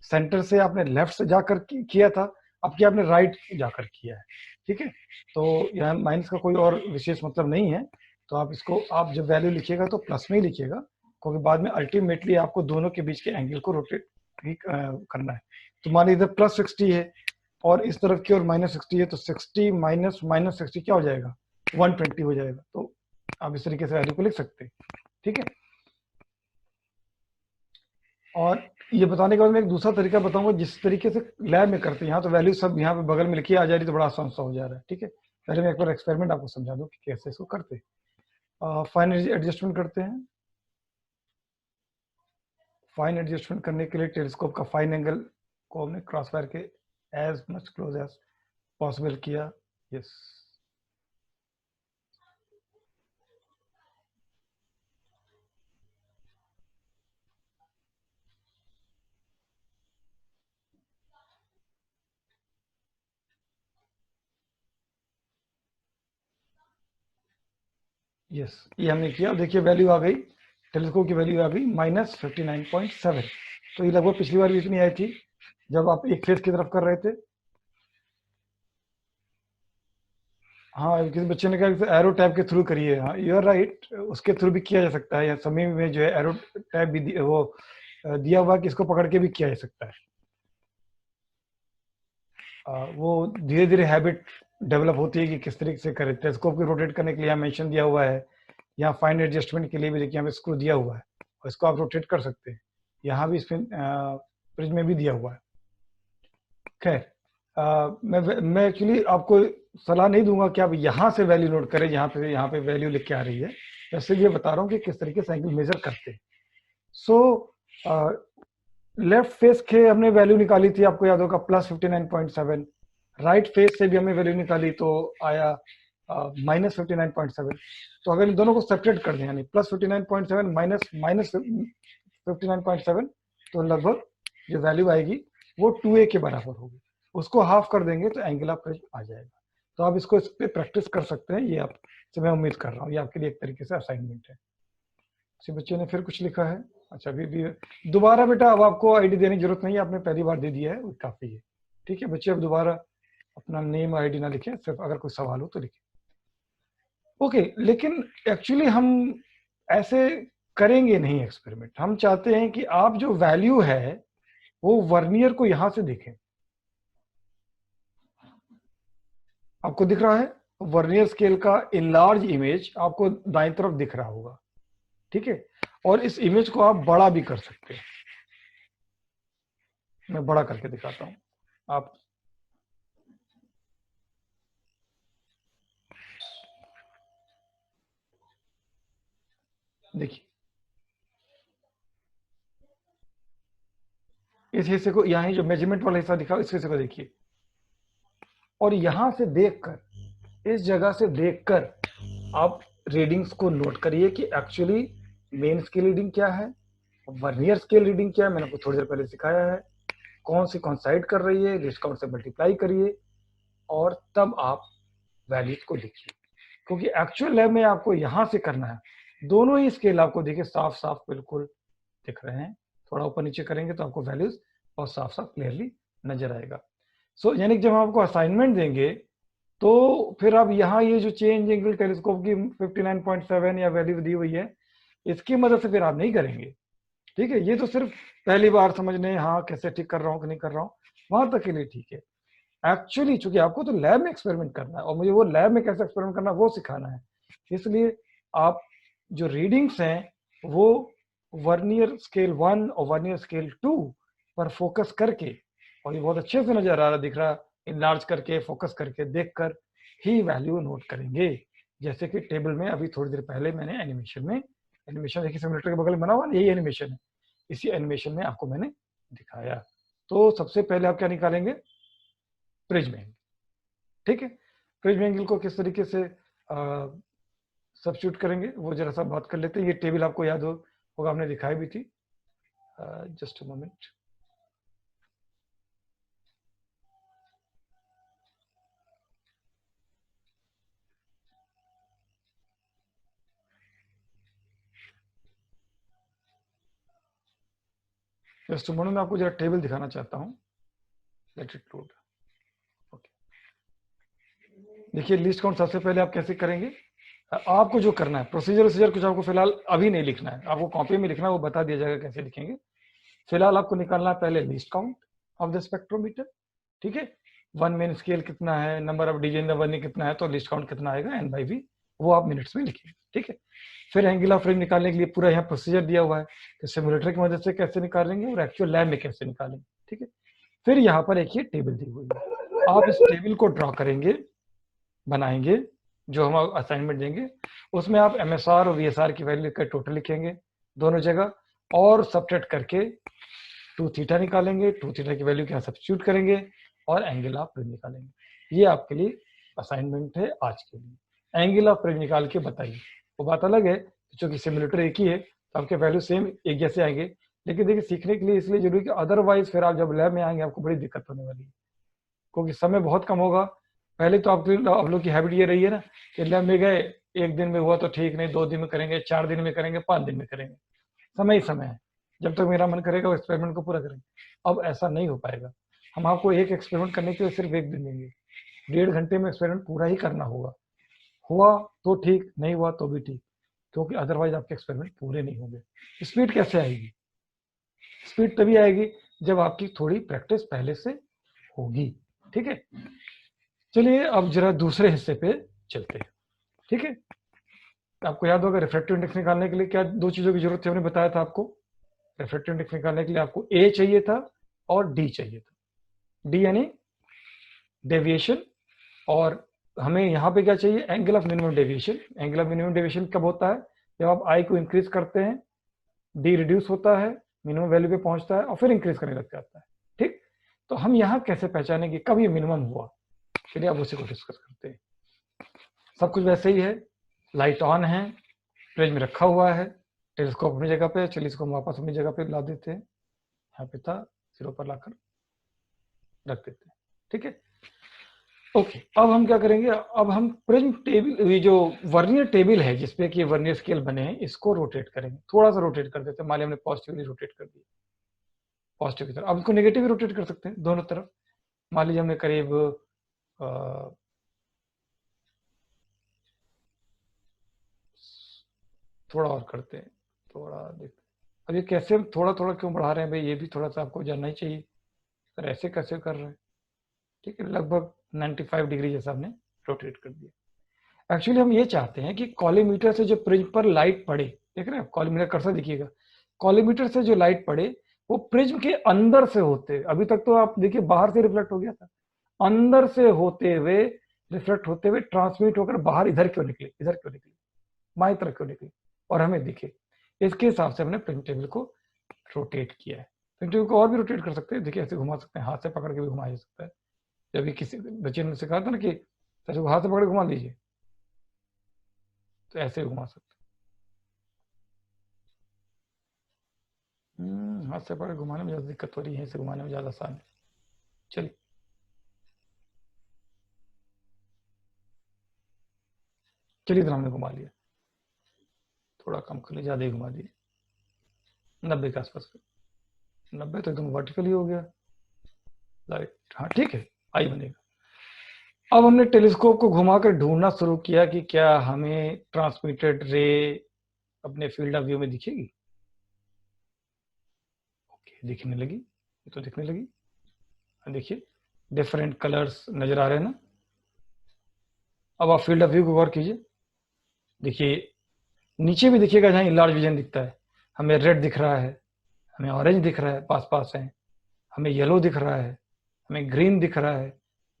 सेंटर से आपने लेफ्ट से जाकर किया था, अब क्या आपने राइट जाकर किया है। ठीक है, तो यहाँ माइनस का कोई और विशेष मतलब नहीं है। तो आप इसको आप जब वैल्यू लिखिएगा तो प्लस में ही लिखिएगा, क्योंकि बाद में अल्टीमेटली आपको दोनों के बीच के एंगल को रोटेट ही करना है। तो मान लीजिए +60 है और इस तरफ की ओर -60 है, तो 60 माइनस -60 क्या हो जाएगा? 120 हो जाएगा। तो आप इस तरीके से वैल्यू को लिख सकते हैं। ठीक है, और ये बताने के बाद मैं एक दूसरा तरीका बताऊंगा जिस तरीके से लैब में करते हैं। यहाँ तो वैल्यू सब यहाँ पे बगल में लिखी आ जा रही, तो बड़ा आसान सा हो जा रहा है। ठीक है, पहले मैं एक बार एक्सपेरिमेंट आपको समझा दूं कि कैसे इसको करते हैं। फाइन एडजस्टमेंट करते हैं। फाइन एडजस्टमेंट करने के लिए टेलीस्कोप का फाइन एंगल को हमने क्रॉस वायर के as much close as possible किया। यस, यस, ये हमने किया। देखिए वैल्यू आ गई, टेलीस्कोप की वैल्यू आ गई -59.7। तो ये लगभग पिछली बार भी इतनी आई थी जब आप एक फेस की तरफ कर रहे थे। हाँ, किसी बच्चे ने कहा कि एरो टैब के थ्रू करिए। हाँ, यू आर राइट, उसके थ्रू भी किया जा सकता है, या समय में जो है एरो टैब भी वो दिया हुआ कि इसको पकड़ के भी किया जा सकता है। वो धीरे धीरे हैबिट डेवलप होती है कि किस तरीके से करें। टेलीस्कोप को रोटेट करने के लिए यहाँ मेंशन दिया हुआ है, यहाँ फाइन एडजस्टमेंट के लिए भी देखिए यहाँ पे स्क्रू दिया हुआ है, और इसको आप रोटेट कर सकते हैं। यहाँ भी इसमें फ्रिज में भी दिया हुआ है। खैर, मैं एक्चुअली आपको सलाह नहीं दूंगा कि आप यहाँ से वैल्यू नोट करें, यहाँ पे वैल्यू लिख के आ रही है। मैं सिर्फ ये बता रहा हूँ कि किस तरीके से एंगल मेजर करते हैं। सो लेफ्ट फेस के हमने वैल्यू निकाली थी, आपको याद होगा +59.7। राइट फेस से भी हमने वैल्यू निकाली तो आया -59.7। तो अगर इन दोनों को सेपरेट कर दें, यानी +59.7 माइनस -59.7, तो लगभग जो वैल्यू आएगी वो 2a के बराबर होगी। उसको हाफ कर देंगे तो एंगल ऑफ आ जाएगा। तो आप इसको इस पे प्रैक्टिस कर सकते हैं, ये आपसे मैं उम्मीद कर रहा हूँ। ये आपके लिए एक तरीके से असाइनमेंट है। किसी बच्चे ने फिर कुछ लिखा है? अच्छा, अभी भी दोबारा बेटा, अब आपको आईडी देने की जरूरत नहीं है, आपने पहली बार दे दिया है, वो काफी है। ठीक है बच्चे, अब दोबारा अपना नेम आईडी ना लिखें, सिर्फ अगर कोई सवाल हो तो लिखें। ओके, लेकिन एक्चुअली हम ऐसे करेंगे नहीं एक्सपेरिमेंट। हम चाहते हैं कि आप जो वैल्यू है वो वर्नियर को यहां से देखें। आपको दिख रहा है वर्नियर स्केल का इनलार्ज इमेज आपको दाईं तरफ दिख रहा होगा। ठीक है, और इस इमेज को आप बड़ा भी कर सकते हैं। मैं बड़ा करके दिखाता हूं। आप देखिए, इस हिस्से को, यहाँ जो मेजरमेंट वाला हिस्सा दिखा, इस हिस्से को देखिए, और यहां से देखकर, इस जगह से देखकर आप रीडिंग्स को नोट करिए कि एक्चुअली मेन स्केल रीडिंग क्या है, वर्नियर स्केल रीडिंग क्या है। मैंने आपको थोड़ी देर पहले सिखाया है। कौन सी साइड कर रही है, लीस्ट काउंट से मल्टीप्लाई करिए, और तब आप वैल्यूज को लिखिए। क्योंकि एक्चुअल लैब में आपको यहां से करना है। दोनों ही स्केल आपको देखिए साफ साफ बिल्कुल दिख रहे हैं। थोड़ा ऊपर नीचे करेंगे तो आपको वैल्यूज और साफ साफ क्लियरली नजर आएगा। सो यानी कि जब हम आपको असाइनमेंट देंगे तो फिर आप यहाँ ये जो चेंज एंगल टेलीस्कोप की 59.7 या वैल्यू दी हुई है, इसकी मदद से फिर आप नहीं करेंगे। ठीक है, ये तो सिर्फ पहली बार समझने, हाँ कैसे ठीक कर रहा हूँ कि नहीं कर रहा हूँ, वहां तक के लिए ठीक है। एक्चुअली चूंकि आपको तो लैब में एक्सपेरिमेंट करना है और मुझे वो लैब में कैसे एक्सपेरिमेंट करना है वो सिखाना है, इसलिए आप जो रीडिंग्स हैं वो वर्नियर स्केल 1 और वर्नियर स्केल 2 पर फोकस करके, और ये बहुत अच्छे से नजर आ रहा दिख रहा, इनलार्ज करके फोकस करके देखकर ही वैल्यू नोट करेंगे। जैसे कि टेबल में अभी थोड़ी देर पहले मैंने एनिमेशन देखिए, सिमुलेटर के बगल में बना हुआ यही एनिमेशन है, इसी एनिमेशन में आपको मैंने दिखाया। तो सबसे पहले आप क्या निकालेंगे, प्रिज्म एंगल। ठीक है, प्रिज्म एंगल को किस तरीके से सब्स्टिट्यूट करेंगे वो जरा सा बात कर लेते हैं। ये टेबल आपको याद होगा, हमने दिखाई भी थी। Just a moment, just moment, मैं आपको जरा टेबल दिखाना चाहता हूँ। Let it load. ओके, देखिए लिस्ट काउंट सबसे पहले आप कैसे करेंगे, आपको जो करना है प्रोसीजर कुछ आपको फिलहाल अभी नहीं लिखना है, आपको कॉपी में लिखना है, वो बता दिया जाएगा कैसे लिखेंगे। फिलहाल आपको निकालना है पहले list count of the spectrometer. ठीक है, 1 मेन स्केल कितना है, नंबर ऑफ डिवीजन वर्नियर कितना है, तो लिस्ट काउंट कितना आएगा n/v, वो आप मिनट्स में लिखिए। ठीक है, फिर एंगल ऑफ रेंज निकालने के लिए पूरा यहाँ प्रोसीजर दिया हुआ है कि सिमुलेटर की मदद से कैसे निकालेंगे और एक्चुअल लैब में कैसे निकालेंगे। ठीक है, फिर यहाँ पर एक ये टेबल दी हुई है, आप इस टेबल को ड्रॉ करेंगे, बनाएंगे, जो हम असाइनमेंट देंगे उसमें आप MSR और VSR की वैल्यू का टोटल लिखेंगे दोनों जगह, और सब्ट्रैक्ट करके 2 थीटा निकालेंगे, 2 थीटा की वैल्यू क्या सब्स्टिट्यूट करेंगे और एंगल ऑफ रेंज निकालेंगे। ये आपके लिए असाइनमेंट है आज के लिए। एंगल ऑफ रेंज निकाल के बताइए। वो बात अलग है क्योंकि सिमुलेटर एक ही है तो आपके वैल्यू सेम एक जैसे आएंगे, लेकिन देखिए सीखने के लिए इसलिए जरूरी कि अदरवाइज फिर आप जब लैब में आएंगे आपको बड़ी दिक्कत होने वाली है, क्योंकि समय बहुत कम होगा। पहले तो आप लोग की हैबिट ये रही है ना कि लैब में गए, एक दिन में हुआ तो ठीक, नहीं 2 दिन में करेंगे, 4 दिन में करेंगे, 5 दिन में करेंगे, समय ही समय है, जब तक मेरा मन करेगा वो एक्सपेरिमेंट को पूरा करेंगे। अब ऐसा नहीं हो पाएगा, हम आपको एक एक्सपेरिमेंट करने के लिए सिर्फ 1 दिन देंगे, 1.5 घंटे में एक्सपेरिमेंट पूरा ही करना होगा। हुआ तो ठीक, नहीं हुआ तो भी ठीक, क्योंकि अदरवाइज आपके एक्सपेरिमेंट पूरे नहीं होंगे। स्पीड कैसे आएगी, स्पीड तभी आएगी जब आपकी थोड़ी प्रैक्टिस पहले से होगी। ठीक है, चलिए अब जरा दूसरे हिस्से पे चलते हैं। ठीक है, आपको याद होगा रिफ्रैक्टिव इंडेक्स निकालने के लिए क्या 2 चीजों की जरूरत थी, हमने बताया था आपको। रिफ्रैक्टिव इंडेक्स निकालने के लिए आपको A चाहिए था और D चाहिए था। D यानी डेविएशन, और हमें यहाँ पे क्या चाहिए, angle of minimum deviation. Angle of minimum deviation कब होता है, जब आप I को इंक्रीज करते हैं, D रिड्यूस होता है, मिनिमम वैल्यू पे पहुंचता है और फिर इंक्रीज करने लग जाता है। ठीक, तो हम यहाँ कैसे पहचानेंगे कब ये मिनिमम हुआ, चलिए अब उसी को डिस्कस करते हैं। सब कुछ वैसे ही है, लाइट ऑन है, प्रिज्म में रखा हुआ है, टेलीस्कोप अपनी जगह पे, चलिए इसको हम वापस अपनी जगह पे ला देते हैं, यहाँ पे था, 0 पर लाकर रख देते हैं। ठीक है, ओके, अब हम क्या करेंगे, अब हम प्रिज्म टेबल, ये जो वर्नियर टेबल है जिसपे कि वर्नियर स्केल बने हैं, इसको रोटेट करेंगे, थोड़ा सा रोटेट कर देते हैं। मान लिया हमने पॉजिटिवली रोटेट कर दिया, पॉजिटिव की तरफ, अब इसको नेगेटिव रोटेट कर सकते हैं दोनों तरफ। मान लीजिए हमने करीब थोड़ा और करते हैं, थोड़ा देखते, अब ये कैसे हम थोड़ा थोड़ा क्यों बढ़ा रहे हैं भाई, ये भी थोड़ा सा आपको जानना ही चाहिए, सर ऐसे कैसे कर रहे हैं। ठीक है, लगभग 95 डिग्री जैसा हमने रोटेट कर दिया। एक्चुअली हम ये चाहते हैं कि कॉलीमीटर से जो प्रिज्म पर लाइट पड़े, देख रहे हैं कॉलीमीटर कर्सर दिखिएगा, कॉलीमीटर से जो लाइट पड़े वो प्रिज्म के अंदर से होते, अभी तक तो आप देखिए बाहर से रिफ्लेक्ट हो गया था, अंदर से होते हुए रिफ्लेक्ट होते हुए ट्रांसमिट होकर बाहर इधर क्यों निकले, इधर क्यों निकले, बाएं तरफ क्यों निकले, और हमें दिखे। इसके हिसाब से हमने प्रिज्म टेबल को रोटेट किया है। प्रिज्म टेबल को और भी रोटेट कर सकते हैं, देखिए ऐसे घुमा सकते हैं, हाथ से पकड़ के भी घुमाया जा सकता है। जब किसी बच्चे ने सिखाया था ना कि सर को हाथ से पकड़ घुमा लीजिए, तो ऐसे घुमा सकते हैं। हाथ से पकड़ घुमाने में ज़्यादा दिक्कत हो रही है, ऐसे घुमाने में ज़्यादा आसान है। चलिए, चलिए इतना हमने घुमा लिया, थोड़ा कम कर लिया, ज़्यादा ही घुमा दिए, 90 के आसपास। 90 तो एकदम वर्टिकली हो गया, राइट, हाँ ठीक है, आई बनेगा। अब हमने टेलीस्कोप को घुमाकर ढूंढना शुरू किया कि क्या हमें ट्रांसमिटेड रे अपने फील्ड ऑफ व्यू में दिखेगी। ओके, दिखने लगी, ये तो दिखने लगी, देखिए डिफरेंट कलर्स नजर आ रहे हैं ना। अब आप फील्ड ऑफ व्यू को गौर कीजिए, देखिए नीचे भी दिखिएगा, जहाँ लार्ज विजन दिखता है, हमें रेड दिख रहा है, हमें ऑरेंज दिख रहा है, पास पास है, हमें येलो दिख रहा है, हमें ग्रीन दिख रहा है,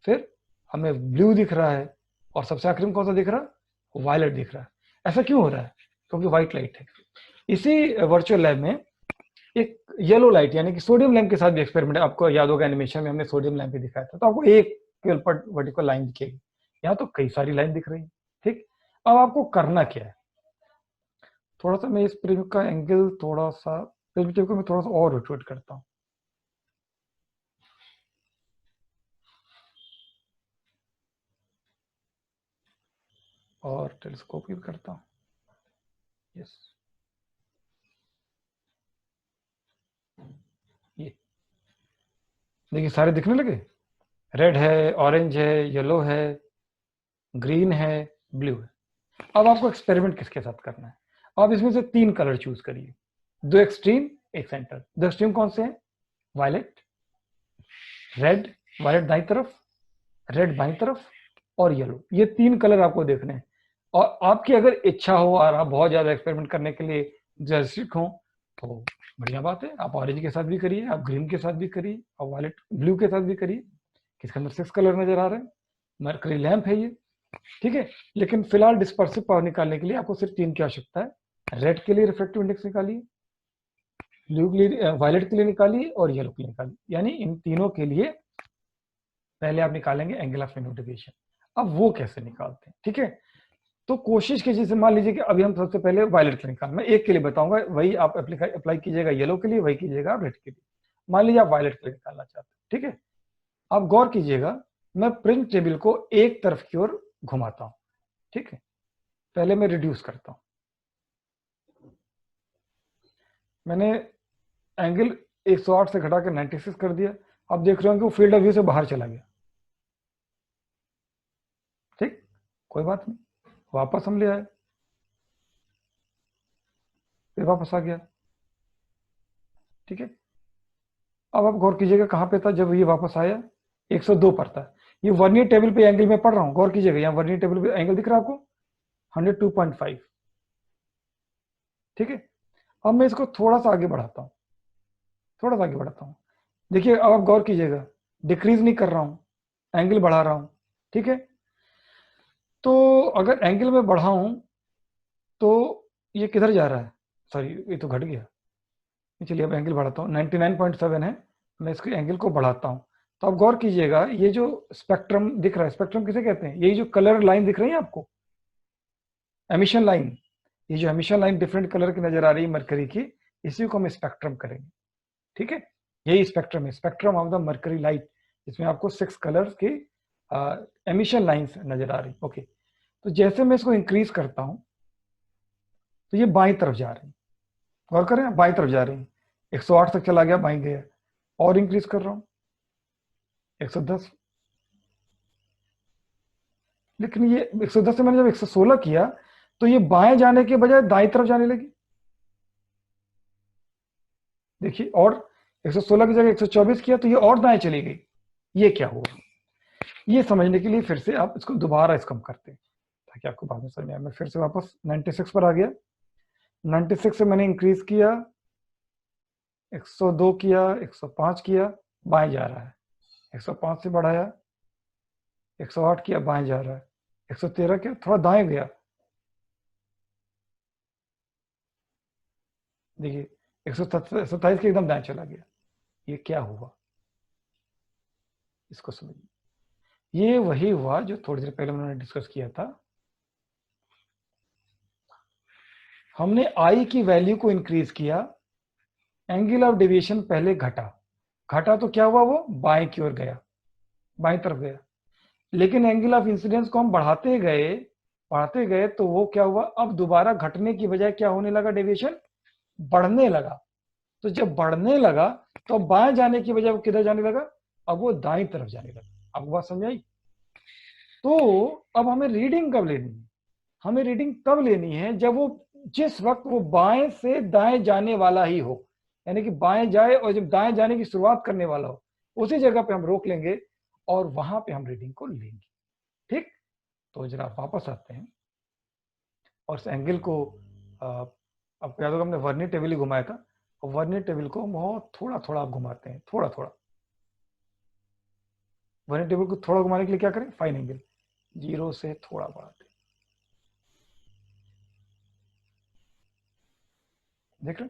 फिर हमें ब्लू दिख रहा है, और सबसे आखिरी में कौन सा दिख रहा है, वायलेट दिख रहा है। ऐसा क्यों हो रहा है, क्योंकि व्हाइट लाइट है। इसी वर्चुअल लैब में एक येलो लाइट यानी कि सोडियम लैंप के साथ भी एक्सपेरिमेंट है, आपको याद होगा एनिमेशन में हमने सोडियम लैंप भी दिखाया था, तो आपको एक केवल वर्टिकल लाइन दिखेगी, यहाँ तो कई सारी लाइन दिख रही है। ठीक, अब आपको करना क्या है, थोड़ा सा मैं इस प्रिज्म का एंगल थोड़ा सा, प्रिज्म टेप को मैं थोड़ा सा और रोटेट करता हूँ, और टेलीस्कोप भी करता हूँ, यस, ये देखिए सारे दिखने लगे, रेड है, ऑरेंज है, येलो है, ग्रीन है, ब्लू है। अब आपको एक्सपेरिमेंट किसके साथ करना है, आप इसमें से 3 कलर चूज करिए, 2 एक्सट्रीम, एक सेंटर। 2 एक्सट्रीम कौन से हैं, वायलेट, रेड, वायलेट दाईं तरफ, रेड बाईं तरफ, और येलो, ये 3 कलर आपको देखने हैं। और आपकी अगर इच्छा हो और आप बहुत ज्यादा एक्सपेरिमेंट करने के लिए जैसिक हो तो बढ़िया बात है, आप ऑरेंज के साथ भी करिए, आप ग्रीन के साथ भी करिए, और वायलेट ब्लू के साथ भी करिए। किसके अंदर 6 कलर नजर आ रहे हैं, मरकरी लैंप है ये, ठीक है। लेकिन फिलहाल डिस्पर्सिव पावर निकालने के लिए आपको सिर्फ 3 की आवश्यकता है, रेड के लिए रिफ्रैक्टिव इंडेक्स निकालिए, ब्लू के लिए, वायलेट के लिए निकालिए, और येलो के लिए निकालिए, यानी इन तीनों के लिए पहले आप निकालेंगे एंगल ऑफ डेविएशन। अब वो कैसे निकालते हैं, ठीक है, तो कोशिश कीजिए, जैसे मान लीजिए कि अभी हम सबसे पहले वायलेट के निकाल, मैं एक के लिए बताऊंगा, वही आप अप्लाई कीजिएगा येलो के लिए, वही कीजिएगा आप रेड के लिए। मान लीजिए आप वायलेट के लिए निकालना चाहते हैं, ठीक है, आप गौर कीजिएगा, मैं प्रिंट टेबल को एक तरफ की ओर घुमाता हूं, ठीक है, पहले मैं रिड्यूस करता हूं, मैंने एंगल 108 से घटा के 96 कर दिया। अब देख रहे हो कि वो फील्ड ऑफ व्यू से बाहर चला गया, ठीक, कोई बात नहीं, वापस हम ले आए, फिर वापस आ गया, ठीक है। अब आप गौर कीजिएगा कहां पे था जब ये वापस आया, 102 पर था। ये वर्नियर टेबल पे एंगल में पढ़ रहा हूं, गौर कीजिएगा, यहाँ वर्नियर टेबल पे एंगल दिख रहा है आपको 102.5, ठीक है। अब मैं इसको थोड़ा सा आगे बढ़ाता हूं, थोड़ा सा आगे बढ़ाता हूं, देखिए अब आप गौर कीजिएगा, डिक्रीज नहीं कर रहा हूं, एंगल बढ़ा रहा हूं, ठीक है। तो अगर एंगल में बढ़ाऊं तो ये किधर जा रहा है, सॉरी ये तो घट गया, चलिए अब एंगल बढ़ाता हूँ, 99.7 है, मैं इसके एंगल को बढ़ाता हूँ। तो आप गौर कीजिएगा, ये जो स्पेक्ट्रम दिख रहा है, स्पेक्ट्रम किसे कहते हैं, यही जो कलर लाइन दिख रही है आपको, एमिशन लाइन, ये जो एमिशन लाइन डिफरेंट कलर की नजर आ रही है मरकरी की, इसी को हम स्पेक्ट्रम करेंगे, ठीक है। यही स्पेक्ट्रम है, spectrum of the mercury light, इसमें आपको 6 कलर की एमिशन लाइन्स नजर आ रही, ओके। तो जैसे मैं इसको इंक्रीज करता हूं तो ये बाईं तरफ जा रही है, गौर करें बाईं तरफ जा रही है, 108 तक चला गया, बाईं गया, और इंक्रीज कर रहा हूं 110, लेकिन ये 110 से मैंने जब 116 किया तो ये बाएं जाने के बजाय दाईं तरफ जाने लगी, देखिए, और 116 की जगह 124 किया तो ये और दाएं चली गई, ये क्या हुआ, ये समझने के लिए फिर से आप इसको दोबारा इसको हम करते हैं ताकि आपको बाद में समझ आए। मैं फिर से वापस 96 पर आ गया, 96 से मैंने इंक्रीज किया, 102 किया, 105 किया, बाएं जा रहा है, 105 से बढ़ाया, 108 किया, बाएं जा रहा है, 113 किया, थोड़ा दाएं गया, देखिए 127 के एकदम दाएं चला गया, ये क्या हुआ, इसको समझिए। ये वही हुआ जो थोड़ी देर पहले मैंने डिस्कस किया था, हमने आई की वैल्यू को इंक्रीज किया, एंगल ऑफ डेविएशन पहले घटा, घटा तो क्या हुआ, वो बाएं की ओर गया, बाएं तरफ गया, लेकिन एंगल ऑफ इंसिडेंस को हम बढ़ाते गए तो वो क्या हुआ, अब दोबारा घटने की बजाय क्या होने लगा, डेविएशन बढ़ने लगा, तो जब बढ़ने लगा तो अब बाएं जाने की बजाय वो किधर जाने लगा, अब वो दाईं तरफ जाने लगा। आपको बात समझ आई? तो अब हमें रीडिंग कब लेनी है? हमें रीडिंग तब लेनी है जब वो जिस वक्त वो बाएं से दाएं जाने वाला ही हो, यानी कि बाएं जाए और जब दाएं जाने की शुरुआत करने वाला हो, उसी जगह पे हम रोक लेंगे और वहां पे हम रीडिंग को लेंगे। ठीक, तो जरा वापस आते हैं और इस एंगल को आपको याद होगा हमने वर्नियर टेबल ही घुमाया था, और वर्नियर टेबल को बहुत थोड़ा थोड़ा आप घुमाते हैं, थोड़ा थोड़ा। वर्नियर टेबल को थोड़ा घुमाने के लिए क्या करें, फाइन एंगल 0 से थोड़ा बढ़ाते हैं। देख रहे,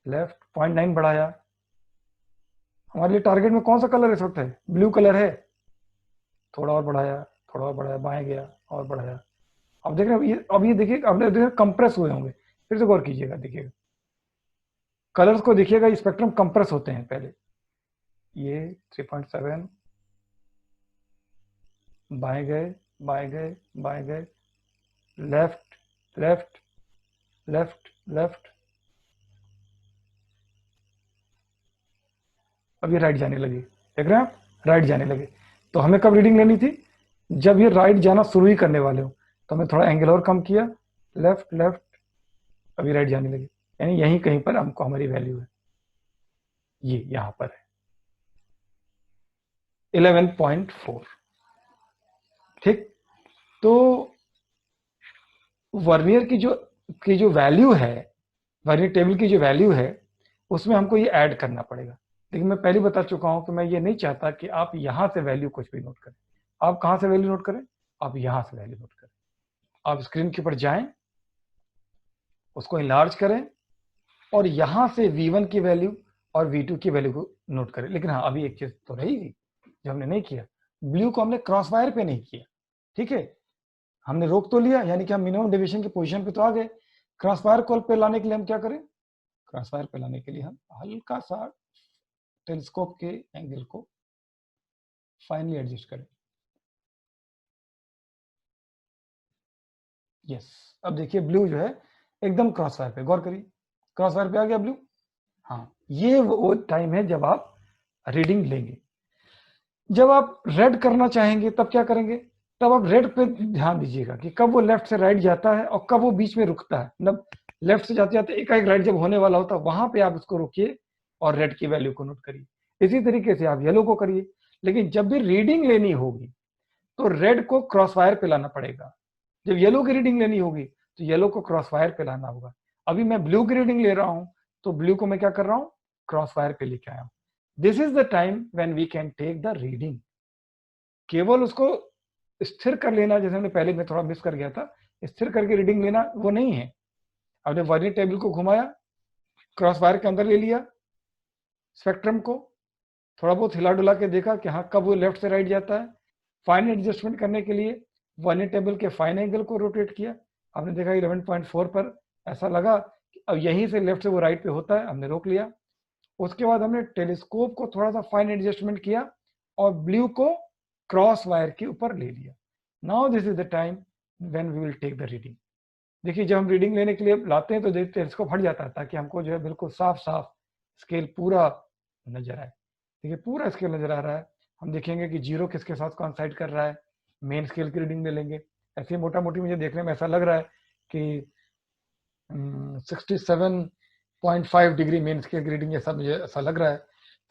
लेफ्ट 0.9 बढ़ाया। हमारे लिए टारगेट में कौन सा कलर इस वक्त है, ब्लू कलर है। थोड़ा और बढ़ाया, थोड़ा और बढ़ाया, बाएं गया और बढ़ाया। अब देख रहे हैं अब ये देखिए, आपने देखा कंप्रेस हुए होंगे, फिर से गौर कीजिएगा, देखिएगा कलर्स को, देखिएगा स्पेक्ट्रम कंप्रेस होते हैं पहले। ये 3.7, बाएं गए, बाएं गए, बाएं गए, लेफ्ट लेफ्ट लेफ्ट लेफ्ट, अब ये राइट जाने लगी। देख रहे हैं आप, राइट जाने लगे। तो हमें कब रीडिंग लेनी थी, जब ये राइट जाना शुरू ही करने वाले हो। तो हमें थोड़ा एंगल और कम किया, लेफ्ट लेफ्ट, अभी राइट जाने लगे। यानी यहीं कहीं पर हमको हमारी वैल्यू है, ये यहां पर है 11.4। ठीक, तो वर्नियर की जो वैल्यू है, वर्नियर टेबल की जो वैल्यू है, उसमें हमको ये ऐड करना पड़ेगा। लेकिन मैं पहले बता चुका हूं कि मैं ये नहीं चाहता कि आप यहां से वैल्यू कुछ भी नोट करें। आप कहां से वैल्यू नोट करें, आप यहां से वैल्यू नोट करें। आप स्क्रीन के ऊपर जाएं, उसको इनलार्ज करें और यहां से V1 की वैल्यू और V2 की वैल्यू को नोट करें। लेकिन हाँ, अभी एक चीज तो रहेगी जो हमने नहीं किया, ब्लू को हमने क्रॉस वायर पे नहीं किया। ठीक है, हमने रोक तो लिया, यानी कि हम मिनिमम डेविएशन की पोजीशन पे तो आ गए। क्रॉस वायर कॉल पे लाने के लिए हम क्या करें, क्रॉस वायर पे लाने के लिए हम हल्का सा टेलीस्कोप के एंगल को फाइनली एडजस्ट करें। यस, अब देखिए ब्लू जो है एकदम क्रॉस वायर पे, गौर करिए, क्रॉस वायर पे आ गया ब्लू। हाँ, ये वो टाइम है जब आप रीडिंग लेंगे। जब आप रेड करना चाहेंगे तब क्या करेंगे, तब आप रेड पे ध्यान दीजिएगा कि कब वो लेफ्ट से राइट जाता है और कब वो बीच में रुकता है। मतलब लेफ्ट से जाते जाते एक राइट जब होने वाला होता है, वहां पे आप उसको रोकिए और रेड की वैल्यू को नोट करिए। इसी तरीके से आप येलो को करिए। लेकिन जब भी रीडिंग लेनी होगी तो रेड को क्रॉस वायर पे लाना पड़ेगा। जब येलो की रीडिंग लेनी होगी तो येलो को क्रॉस वायर पे लाना होगा। अभी मैं ब्लू की रीडिंग ले रहा हूं, तो ब्लू को मैं क्या कर रहा हूं, क्रॉस वायर पे लेके आया हूं। This is the time when we can take the reading. केवल उसको स्थिर कर लेना, जैसे हमने पहले में थोड़ा मिस कर गया था, स्थिर करके रीडिंग लेना वो नहीं है। आपने वर्नियर टेबल को घुमाया, क्रॉस वायर के अंदर ले लिया, स्पेक्ट्रम को थोड़ा बहुत हिला डुला के देखा कि हाँ कब वो लेफ्ट से राइट जाता है। फाइन एडजस्टमेंट करने के लिए वर्नियर टेबल के फाइन एंगल को रोटेट किया, आपने देखा 11.4 पर ऐसा लगा कि अब यहीं से लेफ्ट से वो राइट पे होता है, हमने रोक लिया। उसके बाद हमने टेलीस्कोप को थोड़ा सा फाइन एडजस्टमेंट किया और ब्लू को क्रॉस वायर के ऊपर ले लिया। Now this is the time when we will take the reading. देखिए जब हम रीडिंग लेने के लिए लाते हैं तो टेलीस्कोप हट जाता है ताकि हमको जो है बिल्कुल साफ साफ स्केल पूरा नजर आए। देखिए पूरा स्केल नजर आ रहा है। हम देखेंगे कि जीरो किसके साथ कॉन्साइड कर रहा है, मेन स्केल की रीडिंग ले लेंगे। ऐसे मोटा मोटी मुझे देखने में ऐसा लग रहा है कि 67.5 डिग्री मेन स्केल की रीडिंग, ऐसा मुझे ऐसा लग रहा है।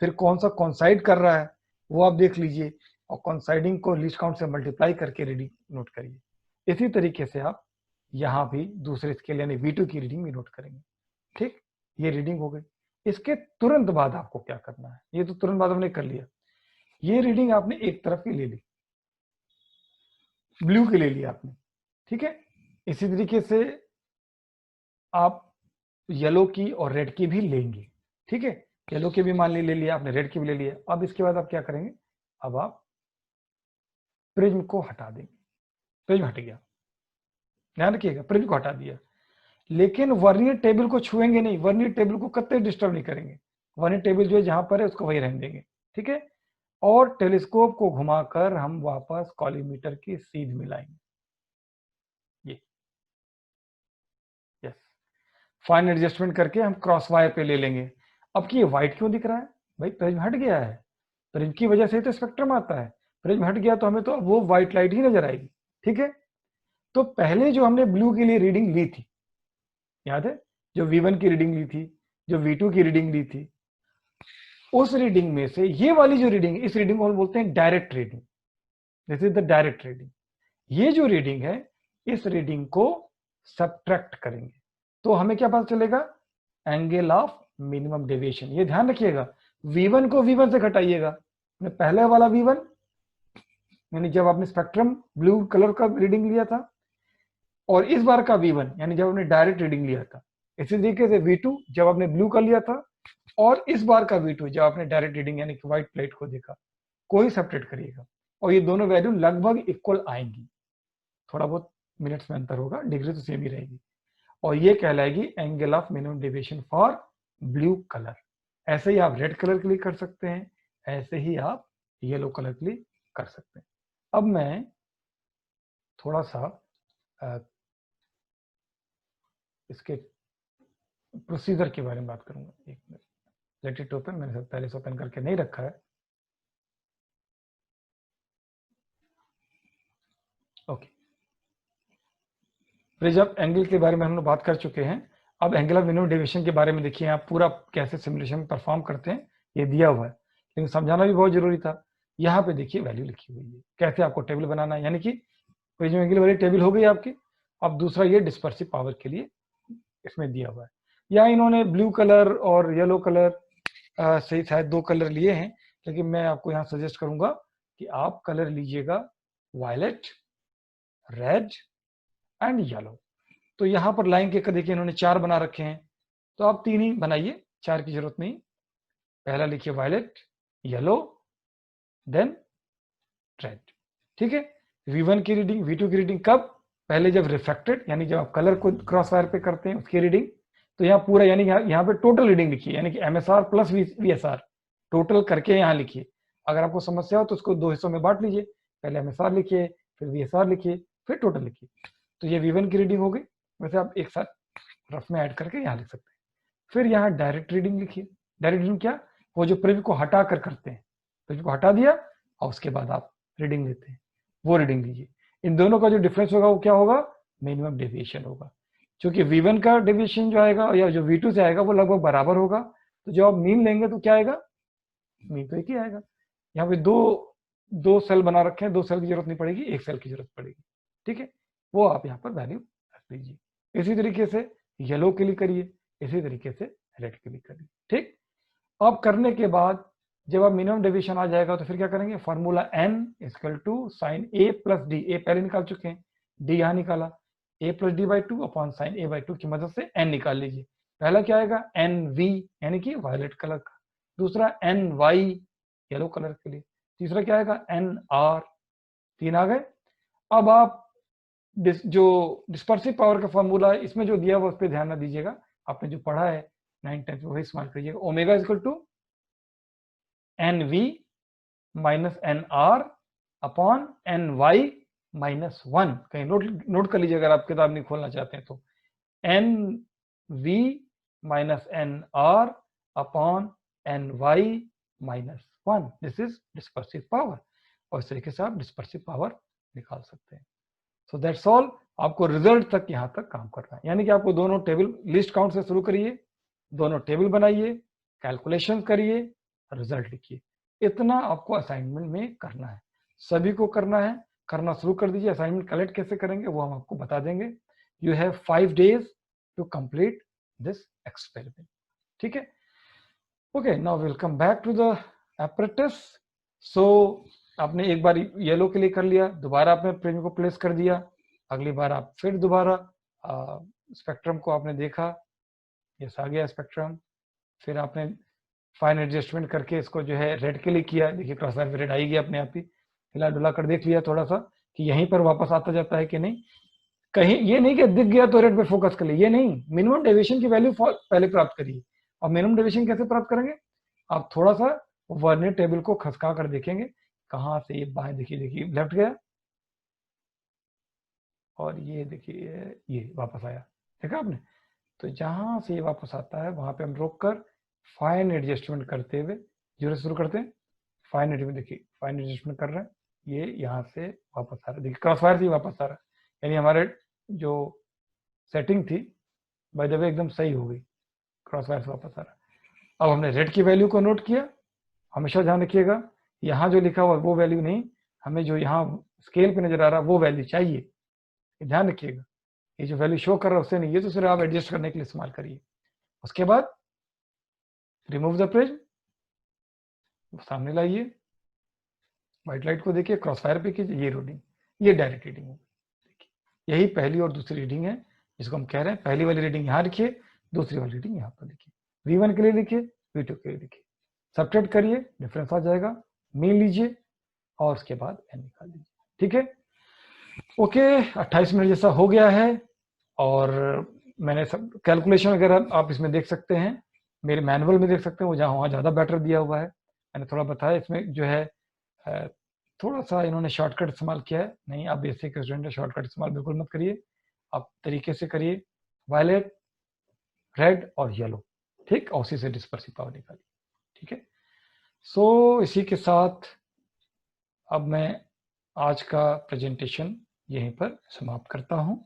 फिर कौन सा कॉन्साइड कर रहा है वो आप देख लीजिए और कॉन्साइडिंग को लीस्ट काउंट से मल्टीप्लाई करके रीडिंग नोट करिए। इसी तरीके से आप यहाँ भी दूसरे स्केल यानी V2 की रीडिंग भी नोट करेंगे। ठीक, ये रीडिंग हो गई। इसके तुरंत बाद आपको क्या करना है, ये तो तुरंत बाद हमने कर लिया। ये रीडिंग आपने एक तरफ की ले ली, ब्लू की ले ली आपने। ठीक है, इसी तरीके से आप येलो की और रेड की भी लेंगे। ठीक है, येलो की भी मान ली ले लिया आपने, रेड की भी ले लिया। अब इसके बाद आप क्या करेंगे, अब आप प्रिज्म को हटा देंगे। प्रिज्म हट गया, ध्यान रखिएगा, प्रिज्म को हटा दिया। लेकिन वर्नियर टेबल को छुएंगे नहीं, वर्नियर टेबल को कतई डिस्टर्ब नहीं करेंगे। वर्नियर टेबल जो है जहां पर है उसको वही रहने देंगे। ठीक है, और टेलीस्कोप को घुमाकर हम वापस कॉलीमीटर की सीध मिलाएंगे। ये यस, फाइन एडजस्टमेंट करके हम क्रॉस वायर पे ले लेंगे। अब कि ये व्हाइट क्यों दिख रहा है? भाई प्रिज्म हट गया है, प्रिज्म की वजह से तो स्पेक्ट्रम आता है, प्रिज्म हट गया तो हमें तो वो व्हाइट लाइट ही नजर आएगी। ठीक है, तो पहले जो हमने ब्लू के लिए रीडिंग ली थी, याद है, जो V1 की रीडिंग ली थी, जो V2 की रीडिंग ली थी, उस रीडिंग में से ये वाली जो रीडिंग, इस रीडिंग को हम बोलते हैं direct reading. This is the direct reading. ये जो रीडिंग है, इस रीडिंग को सब्ट्रैक्ट करेंगे तो हमें क्या पता चलेगा? Angle of minimum deviation. ये ध्यान रखिएगा, V1 को V1 से घटाइएगा। पहले वाला V1 यानी जब आपने स्पेक्ट्रम ब्लू कलर का रीडिंग लिया था, और इस बार का V1 यानी जब आपने डायरेक्ट रीडिंग लिया था। इसी तरीके से V2 जब आपने ब्लू का लिया था, और इस बार का V2 जब आपने डायरेक्ट रीडिंग यानी कि व्हाइट प्लेट को देखा, कोई सेपरेट करिएगा और ये दोनों वैल्यू लगभग इक्वल आएंगी। थोड़ा बहुत मिनट्स में अंतर होगा, डिग्री तो सेम ही रहेगी, और ये कहलाएगी angle of minimum deviation for blue colour. ऐसे ही आप रेड कलर के लिए कर सकते हैं, ऐसे ही आप येलो कलर के लिए कर सकते हैं। अब मैं थोड़ा सा इसके प्रोसीजर के बारे में बात करूंगा। एक मिनट, लेट इट ओपन। मैंने पहले से ओपन करके नहीं रखा है। ओके, प्रिज्म एंगल के बारे में हम लोग बात कर चुके हैं। अब एंगल ऑफ मिनिमम डेविएशन के बारे में देखिए, आप पूरा कैसे सिमुलेशन परफॉर्म करते हैं ये दिया हुआ है, लेकिन समझाना भी बहुत जरूरी था। यहाँ पे देखिए वैल्यू लिखी हुई है, कैसे आपको टेबल बनाना है, यानी कि प्रिज्म एंगल वाली टेबल हो गई आपकी। अब दूसरा ये डिस्पर्सिव पावर के लिए इसमें दिया हुआ है। यहाँ इन्होंने ब्लू कलर और येलो कलर से शायद दो कलर लिए हैं, लेकिन मैं आपको यहाँ सजेस्ट करूंगा कि आप कलर लीजिएगा वायलेट, रेड एंड येलो। तो यहाँ पर लाइन के देखिए इन्होंने 4 बना रखे हैं, तो आप 3 ही बनाइए, 4 की जरूरत नहीं। पहला लिखिए वायलेट, येलो, देन रेड। ठीक है, V1 की रीडिंग, V2 की रीडिंग कब? पहले जब रिफ्लेक्टेड यानी जब आप कलर को क्रॉस वायर पे करते हैं उसकी रीडिंग। तो यहाँ पूरा यानी यहाँ पे टोटल रीडिंग लिखिए, यानी कि MSR प्लस VSR टोटल करके यहाँ लिखिए। अगर आपको समस्या हो तो उसको 2 हिस्सों में बांट लीजिए, पहले MSR लिखिए, फिर VSR लिखिए, फिर टोटल लिखिए। तो ये V1 की रीडिंग हो गई। वैसे आप एक साथ रफ में ऐड करके यहाँ लिख सकते हैं। फिर यहाँ डायरेक्ट रीडिंग लिखिए। डायरेक्ट रीडिंग क्या? वो जो प्रिज्म को हटा कर करते हैं, प्रिज्म को हटा दिया और उसके बाद आप रीडिंग लेते हैं, वो रीडिंग लीजिए। इन दोनों का जो डिफरेंस होगा वो क्या होगा? मिनिमम डेविएशन होगा। क्योंकि V1 का डेविएशन जो आएगा या जो V2 से आएगा वो लगभग बराबर होगा, तो जब आप मीन लेंगे तो क्या आएगा? मीन तो एक ही आएगा। यहाँ पे दो सेल बना रखे हैं, 2 सेल की जरूरत नहीं पड़ेगी, 1 सेल की जरूरत पड़ेगी। ठीक है, वो आप यहाँ पर वैल्यू रख लीजिए। इसी तरीके से येलो के लिए करिए, इसी तरीके से रेड के लिए करिए। ठीक, अब करने के बाद जब आप मिनिमम डेविएशन आ जाएगा तो फिर क्या करेंगे? Formula n equal to sine a plus D. A पहले निकाल चुके हैं, डी यहाँ निकाला, a plus D by two upon sine a by two की मदद से n निकाल लीजिए। पहला क्या आएगा? NV यानी कि वायलेट कलर का, दूसरा NY येलो कलर के लिए, तीसरा क्या आएगा? NR। 3 आ गए। अब आप जो डिस्पर्सिव पावर का फॉर्मूला है इसमें जो दिया हुआ उस पर ध्यान न दीजिएगा, आपने जो पढ़ा है 9 10 वही इस्तेमाल करिएगा। Omega equal to NV minus NR upon NY minus 1। कहीं नोट कर लीजिए अगर आप किताब नहीं खोलना चाहते हैं तो, NV minus NR upon NY minus 1। This is dispersive power, और इस तरीके से आप डिस्पर्सिव पावर निकाल सकते हैं। So that's all. आपको रिजल्ट तक यहां तक काम करना है, यानी कि आपको दोनों टेबल, लिस्ट काउंट से शुरू करिए, दोनों टेबल बनाइए, कैलकुलेशन करिए, रिजल्ट लिखिए। इतना आपको असाइनमेंट में करना है, सभी को करना है। करना शुरू कर दीजिए। असाइनमेंट कलेक्ट कैसे करेंगे वो हम आपको बता देंगे। You have 5 days to complete this experiment. ठीक है, okay, now will come back to the apparatus. So आपने एक बार येलो के लिए कर लिया, दोबारा आपने प्रिज्म को प्लेस कर दिया, अगली बार आप फिर दोबारा स्पेक्ट्रम को आपने देखा, यस आ गया स्पेक्ट्रम। फिर आपने फाइन एडजस्टमेंट करके इसको जो है रेड के लिए किया, देखिए क्रॉस वायर रेड आई गया अपने आप ही, हिला डुला कर देख लिया थोड़ा सा कि यहीं पर वापस आता जाता है कि नहीं। कहीं ये नहीं कि दिख गया तो रेड पे फोकस कर लिए, ये नहीं। मिनिमम डेविएशन की वैल्यू पहले प्राप्त करिए। और मिनिमम डेविएशन कैसे प्राप्त करेंगे? आप थोड़ा सा वर्नियर टेबल को खसका कर देखेंगे, कहाँ से ये बाएं, देखिए देखिए लेफ्ट गया, और ये देखिए ये वापस आया, देखा आपने? तो जहां से ये वापस आता है वहां पे हम रोक कर फाइन एडजस्टमेंट करते हुए, 0 से शुरू करते हैं, फाइन एडजस्टमेंट, देखिए फाइन एडजस्टमेंट कर रहे हैं, ये यहाँ से वापस आ रहा है, देखिए क्रॉस वायर से वापस आ रहा है, यानी हमारे जो सेटिंग थी बाय द वे एकदम सही हो गई, क्रॉस वायर से वापस आ रहा है। अब हमने रेड की वैल्यू को नोट किया, हमेशा ध्यान रखिएगा यहाँ जो लिखा हुआ वो वैल्यू नहीं, हमें जो यहाँ स्केल पे नजर आ रहा है वो वैल्यू चाहिए, ध्यान रखिएगा, ये जो वैल्यू शो कर रहा है उससे नहीं, ये तो सिर्फ आप एडजस्ट करने के लिए इस्तेमाल करिए। उसके बाद रिमूव द प्रिज्म, सामने लाइए, व्हाइट लाइट को देखिए, क्रॉस फायर पे कीजिए, ये रीडिंग, ये डायरेक्ट रीडिंग होगी, देखिए यही पहली और दूसरी रीडिंग है जिसको हम कह रहे हैं। पहली वाली रीडिंग यहाँ लिखिए, दूसरी वाली रीडिंग यहाँ पर लिखिए, V1 के लिए लिखिए, V2 के लिए लिखिए, सबट्रैक्ट करिए, डिफरेंस आ जाएगा, मीन लीजिए और उसके बाद n निकाल लीजिए, ठीक है। ओके, 28 मिनट जैसा हो गया है और मैंने सब कैलकुलेशन वगैरह आप इसमें देख सकते हैं, मेरे मैनुअल में देख सकते हैं, वो जहाँ वहाँ ज़्यादा बेटर दिया हुआ है, मैंने थोड़ा बताया इसमें जो है थोड़ा सा इन्होंने शॉर्टकट इस्तेमाल किया है, नहीं आप बेसिक स्टूडेंट है, शॉर्टकट इस्तेमाल बिल्कुल मत करिए, आप तरीके से करिए, वायलेट, रेड और येलो, ठीक, और उसी से डिस्पर्सिव पावर निकालिए, ठीक है। सो इसी के साथ अब मैं आज का प्रेजेंटेशन यहीं पर समाप्त करता हूं।